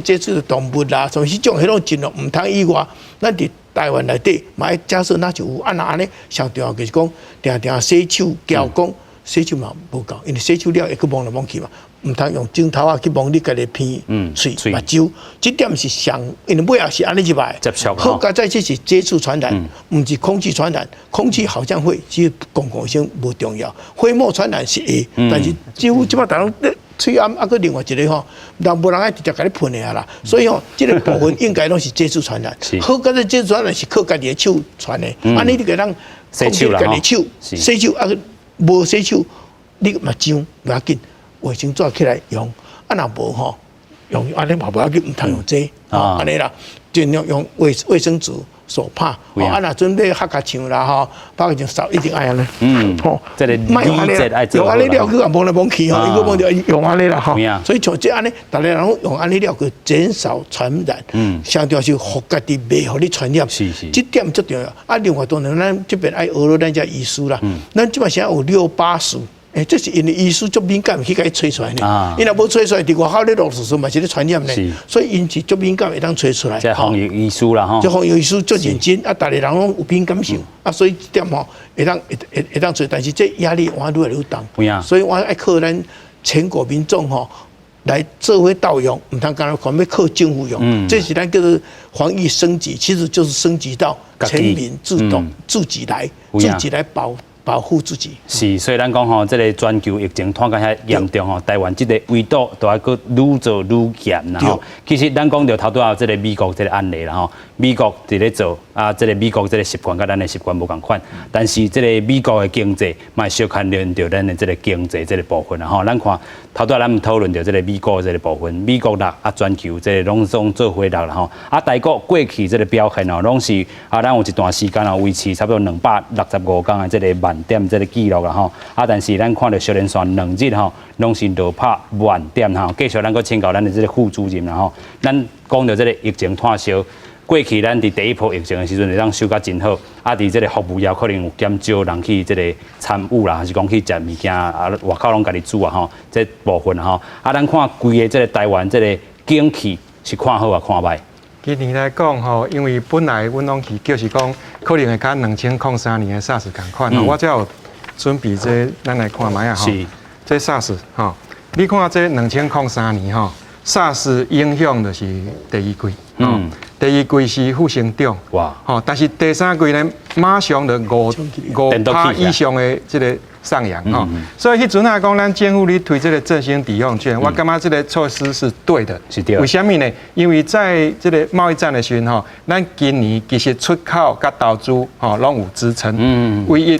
接触动物啦，什么迄种迄种尽量唔通以外，咱伫台湾内底，嘛爱假设那就有安那安尼，上重要就是讲，定洗手、交工。洗手嘛无够，因为洗手了会去摸来摸去嘛，唔通用镜头啊去摸你家己鼻、喙、目睭，这点是上，因为尾也是安尼入来。好，加在这是接触传染，唔是空气传染，空气好像会，只是公共卫生无重要，飞沫传染是会，但是几乎即摆大家喙暗啊，个另外一个吼，人无人爱直接甲你喷的啊啦，所以吼，这个部分应该拢是接触传染。好，加在接触传染是靠家己的手传的，安尼你个人洗手啦，洗手啊。无洗手，你嘛脏不要紧，卫生纸起来用，若无吼，用安尼嘛不要紧，唔通用这，安尼啦，尽量用卫生纸手帕，若准备黑甲墙啦吼，包括就扫一定爱安尼，吼，这个用安尼了去啊，摸来摸去吼，伊个摸着用安尼啦吼，所以像这安尼，大家人用安尼了去减少传染，相对是互家己袂互你传染，这点最重要。另外当然咱这边爱学了咱家医师啦，咱基本上有680。这是因为医师足敏感去甲伊吹出来呢，因若无吹出来，伫外口咧落时阵嘛是咧传染呢，所以因是足敏感会当吹出来。这防疫医师啦吼，这防疫医师足认真，大家人拢有敏感性，所以这点吼会当吹，但是这压力往愈来愈重，所以我爱靠咱全国民众吼来做伙盗用，唔通干要靠政府用，这是咱叫做防疫升级，其实就是升级到全民自己来保护自己。是，所以咱讲吼，这个全球疫情拖到遐严重吼，台湾这个围堵都还佫愈做愈严啦吼。其实咱讲到头拄仔这个美国这个案例啦吼，美国伫咧做啊，这个美国这个习惯甲咱的习惯无共款，但是这个美国的经济嘛小牵连到咱的这个经济这个部分啦吼。咱看头拄仔咱们讨论到这个美国这个部分，美国啦啊全球这个拢总做回落啦吼。啊，台股过去这个表现哦，拢是啊，咱有一段时间哦维持差不多265天的这个万点这个记录啦吼。啊，但是咱看到小连续2日吼，拢是落拍万点吼。继续咱搁请教咱的这个副主任啦吼。咱讲到这个疫情炭烧。过去咱伫第一波疫情的时阵，会当收甲真好，啊，伫这个服务业可能有减少人去这个参与啦，还是讲去食物件啊，外口拢家己煮啊吼，这部分吼，啊，咱看规个这个台湾这个景气是看好啊看歹？今年来讲吼，因为本来阮拢是就是讲，可能会甲2003年的 SARS 同款吼，我才有准备这咱来看卖啊吼，这 SARS 吼，你看这2003年吼 ，SARS 影响就是第一季，第二季是负成长，哇，吼，但是第三季呢，马上就5%以上的这个上扬吼，所以迄阵啊讲，咱政府咧推这个振兴抵用券，我感觉这个措施是对的，是对。为什么呢？因为在这个贸易战的时阵吼，咱今年其实出口甲投资吼拢有支撑，唯一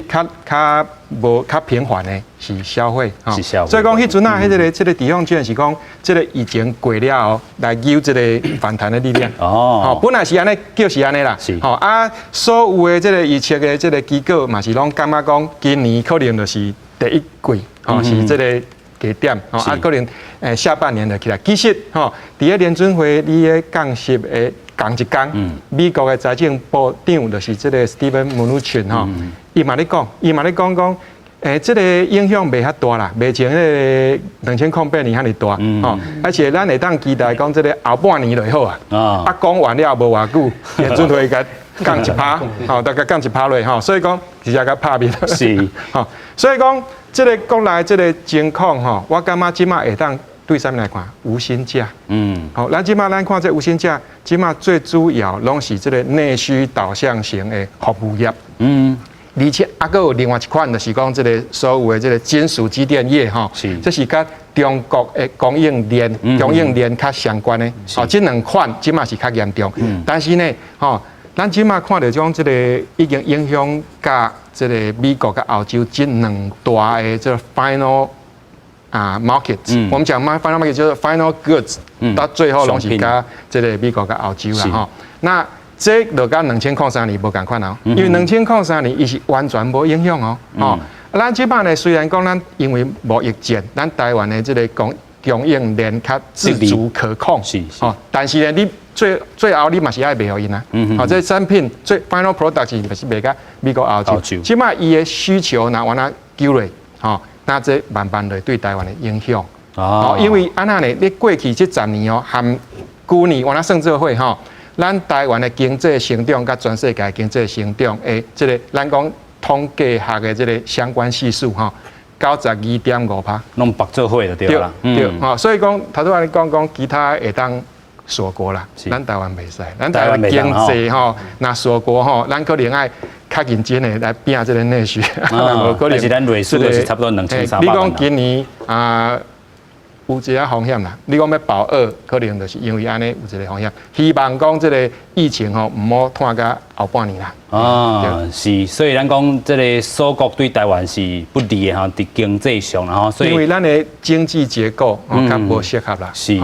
较平缓的是消费，是消费。所以讲迄阵啊，这个抵用券是讲这个疫情过了后来有这个反弹的力量。哦，本来是安尼，就是安尼啦。是。吼啊，所有的这个预测的这个机构嘛是拢感觉讲，今年可能就是第一季，吼是这个低点，吼啊可能下半年就起来。其实吼，伫个联准会你个降息的同一天，美国的财政部长就是这个 Steven Mnuchin 吼，伊嘛咧讲，这个影响袂遐大啦，袂像迄个2008年遐尼大，吼，而且咱会当期待讲这个后半年就好啊，啊讲完了无偌久，联准会甲降1%，吼，大概降1%落，吼，所以讲直接甲拍面，是，吼，所以讲这个国内这个情况，吼，我感觉即马会当。对上面来看，无薪假，好，咱即马咱看这无薪假，即马最主要拢是这个内需导向型的服务业，而且还有另外一款，就是讲这个所有的这个金属机电业，哈，这是甲中国的供应链较相关的，哦，这两款即马是较严重，但是呢，吼，咱即马看到种这个已经影响甲这个美国甲欧洲这两大的这个 final。market，我们讲 final market 就是 final goods，到最后拢是甲这个美国甲欧洲啦吼。那这就甲2003年无共款哦，因为2003年伊是完全无影响哦。哦，咱即摆呢虽然讲咱因为无疫情，咱台湾的这个供应链较自主可控，是哦，但是呢，你最后你嘛是爱卖互因啊。好，这产品最 final product 是卖甲美国欧洲，即摆伊的需求若往哪救落，吼。那这慢慢的对台湾的影响哦，因为安那呢？你过去这10年哦，含去年我那算做伙吼，咱台湾的经济成长甲全世界经济成长诶，这个咱讲统计学的这个相关系数吼，92.5%，拢白做伙就对啦。对，吼，所以讲头拄仔你讲其他会当锁国啦，咱台湾袂使，咱台湾经济吼，那锁国吼，咱可能爱。较认真的来拼这个内需，但是咱瑞数是差不多2300万。你讲今年有一个风险啦，你讲要保2，可能就是因为安尼有一个风险。希望讲这个疫情吼，唔好拖到后半年啦。是，所以咱讲这个锁国对台湾是不利的吼，伫经济上然后，所以因为咱的经济结构较无适合啦。是，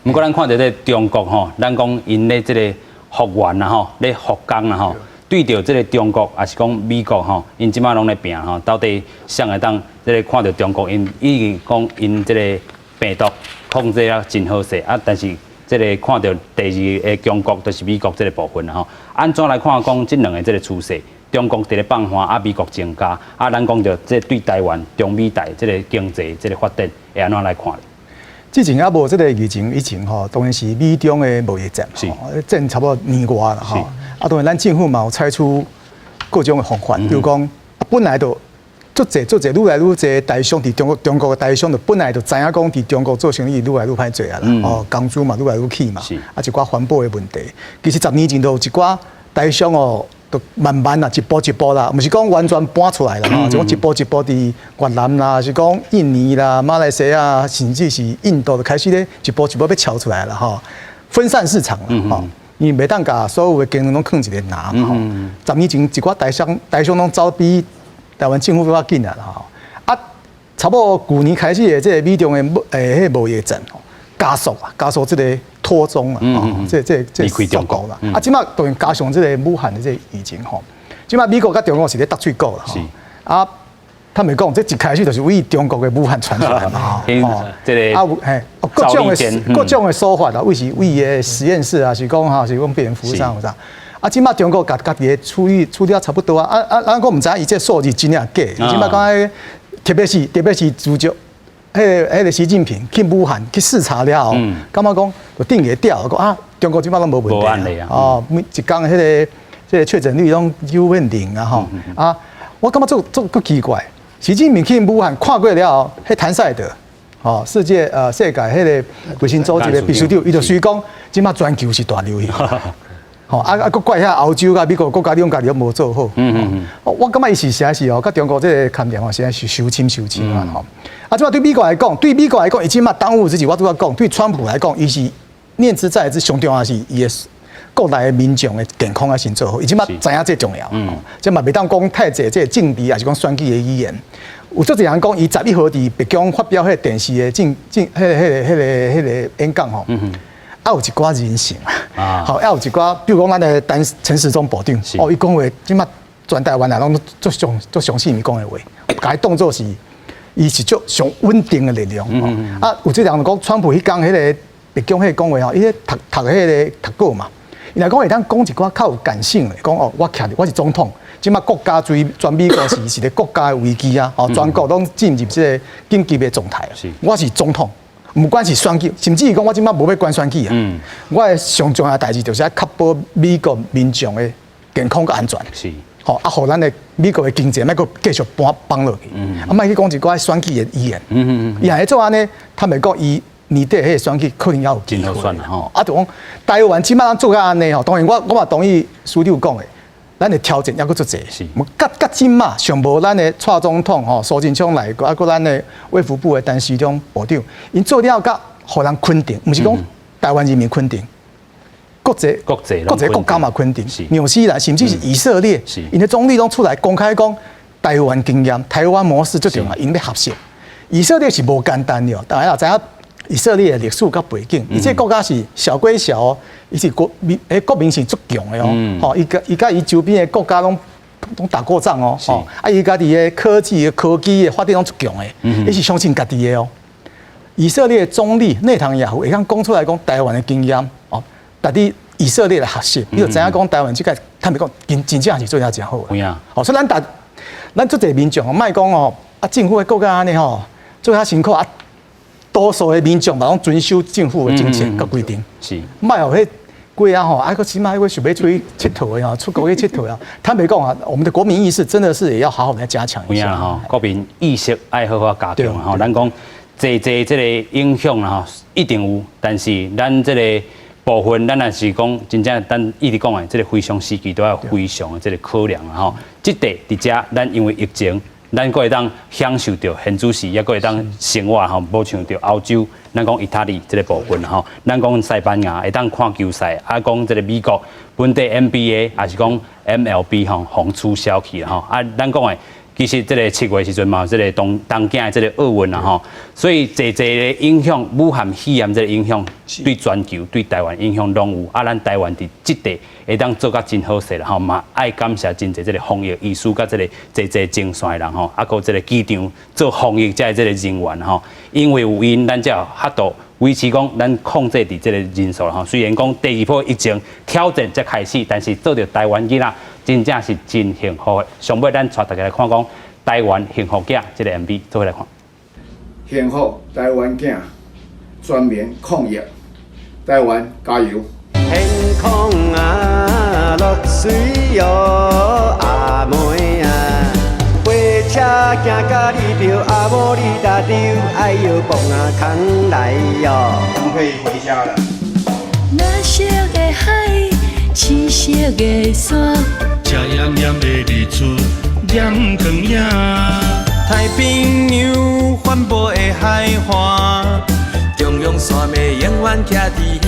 不过咱看到在中国吼，咱讲因咧这个复原啦吼，咧复工啦吼。对着这个中国，也是讲美国吼，因即马拢咧拼吼，到底谁会当这个看到中国因已经讲因这个病毒控制啊真好势啊，但是这个看到第二个中国就是美国这个部分啦吼，安怎来看讲这两个这个趋势？中国伫咧放缓，啊美国增加，啊咱讲着这对台湾、中美台这个经济这个发展会安怎来看？之前也无这个疫情以前吼，当然是美中的贸易战，战差不多年外啦吼。啊，当然，咱政府嘛有采取各种的方法，比如讲，本来就足济，愈来愈济台商伫中国的台商，就本来就知影讲伫中国做生意愈来愈歹做啊啦，哦，工资嘛愈来愈起嘛，啊一寡环保的问题，其实10年前都有一寡台商哦，都慢慢啦，一步一步啦，不是讲完全搬出来了哈，就讲一步一步伫越南啦，是讲印尼啦、马来西亚，甚至是印度，就开始咧一步一步要敲出来了哈，分散市场了哈。因为袂当甲所有的经营拢囥一个拿嘛吼，10年前一寡台商拢走比台湾政府比较紧啊吼，啊，差不多去年开始的这个美中的迄贸易战吼，加速这个拖中啊，这速度啦，啊，即马当然加上这个武汉的这个疫情吼，即马美国甲中国是咧搭喙鼓啦，啊。他们讲，这一开始就是为中国的武汉传出来嘛，这个啊，各种的说法啦，为的实验室啊，是讲哈，是讲蝙蝠上有啥，啊，即马中国家己的处理啊差不多啊，咱讲唔知伊这数字真正假，即马讲特别是主角，迄个习近平去武汉去视察了后，感觉讲就定个调，讲啊，中国即马拢无问题啊，哦，一讲迄个确诊率拢0%啊吼，啊，我感觉做奇怪。习近平去武汉看过了后，迄谭赛德，哦，世界迄个卫生组织的秘书长，伊就随讲，即马全球是大流行，吼，佫怪遐欧洲甲美国国家两家都无做好，我感觉伊是实在是哦，甲中国这个勘定哦，实在是收紧啊吼。啊，即马对美国来讲，伊即马当务之急，我拄仔讲，对川普来讲，伊是念之在之，上重要是伊的。国内的民众的健康啊，先做好，伊即马知影这重要，即嘛袂当讲太济这政治，还是讲选举的语言。有足侪人讲，伊11号伫北京发表迄个电视的迄个演讲吼，啊有一寡人性啊，好，有一寡，比如讲咱的陈时中部长，哦，伊讲话即马全台湾人拢足相信伊讲的话，甲伊当作是，伊是足上稳定的力量。啊，有即人讲，川普迄讲迄个北京迄个讲话吼，伊咧读迄个读稿嘛。伊来讲会当讲一寡较有感性的，讲哦，我是总统，即马国家全美国是咧国家的危机啊，哦，全国拢进入这个紧急的状态啊。我是总统，不管是选举，甚至于讲我即马无要管选举啊。我的上重要的代志就是要确保美国民众的健康佮安全。是，好啊，互咱的美国的经济，莫阁继续放落去。啊，莫去讲一寡选举的语言。伊还做安尼，他们讲伊。年底迄个选举可能要有机会啦，吼！啊，就讲台湾即摆咱做甲安尼吼，当然我嘛同意书记讲的，咱的条件抑佫足济。是，甲即摆上无咱的蔡总统吼，苏贞昌来过，啊，佫咱的卫福部的陈时中部长，因做了甲互人肯定，毋是讲台湾人民肯定，国际国家嘛肯定，纽西兰甚至是以色列，因的总理拢出来公开讲台湾经验、台湾模式最重要，因要合适。以色列是无简单的，大家知影。以色列的历史甲背景，伊这国家是小归小哦，伊是国民是足强的哦，吼，伊甲伊周边的国家拢打过仗哦，吼，啊，伊家己的科技的发展拢足强的，伊是相信家己的哦。以色列总理内塔尼亚胡会讲出来讲台湾的经验哦，但伫以色列的学习，你就知影讲台湾这个，他们讲真正是做得真好的。好，所以咱足侪民众哦，莫讲哦，啊，政府的国家安尼吼，做遐辛苦啊。多数的民众嘛，拢遵守政府的政策甲规定，是，莫有迄贵啊吼，啊个起码迄个想要出去佚佗的吼，出国去佚佗啊。坦白讲啊，我们的国民意识真的是也要好好的加强一下哈。国民意识爱好好加强吼，咱讲这个影响啦吼，一定有，但是咱这个部分，咱也是讲真正咱一直讲的，这个非常时期都要非常的这个考量啊吼。即地伫遮，咱因为疫情。咱阁会当享受到现主时，也阁会当生活吼，无像到欧洲，咱讲意大利这个部分吼，咱讲西班牙会当看球赛，啊讲这个美国本地 NBA 还是讲 MLB 吼，互取消去吼，啊咱讲的其实这个7月时阵嘛，这个东京的这个奥运啦吼，所以侪的影响，武汉肺炎这个影响对全球、对台湾影响拢有，啊咱台湾伫即地会当做甲真好势啦吼，嘛爱感谢真侪这个防疫医师甲这个侪精算的人吼，啊搁这个机场做防疫这个人员吼，因为有因，咱才有法度维持讲咱控制伫这个人数吼。虽然讲第2波疫情挑战才开始，但是做到台湾囡仔真正是真幸福的。上尾咱带大家来看讲台湾幸福囝这个 MV， 做伙来看。幸福台湾囝全面抗疫，台湾加油！天空啊，落水哟，阿妹啊，火车行到你着阿某你搭着，哎呦，蹦啊扛来哟。我们可以回家了。蓝色的海，青色的山。食炎炎的日出染光影。太平洋环保的海岸，中央山脉永远徛伫遐。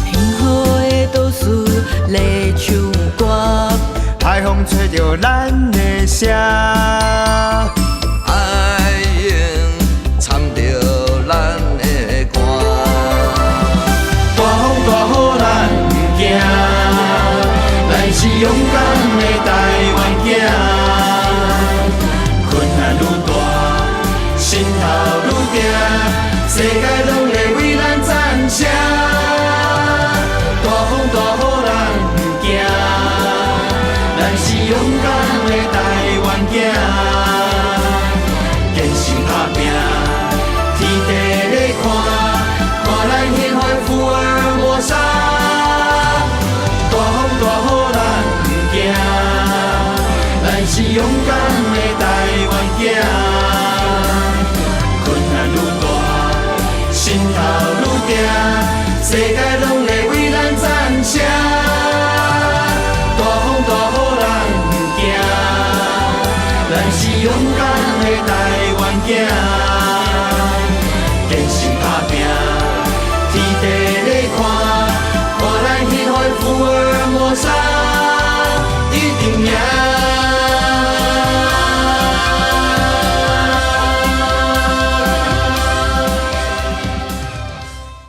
幸福的都市在唱歌，海风吹着咱的声，爱用参着咱的歌。大风大雨咱不惊，咱是勇敢的台湾囝。困难愈大，心头愈痛，世界拢会为咱赞声。大风大雨咱不惊，咱是勇敢的台湾囝。坚持打拼，天地在看，看咱宪法富而无沙。大风大雨咱不惊，咱是勇敢的台湾囝。困难愈大，心头愈痛，世界拢会为咱赞声。大风大雨咱不惊，咱是勇敢的台湾囝。坚持打拼，天地。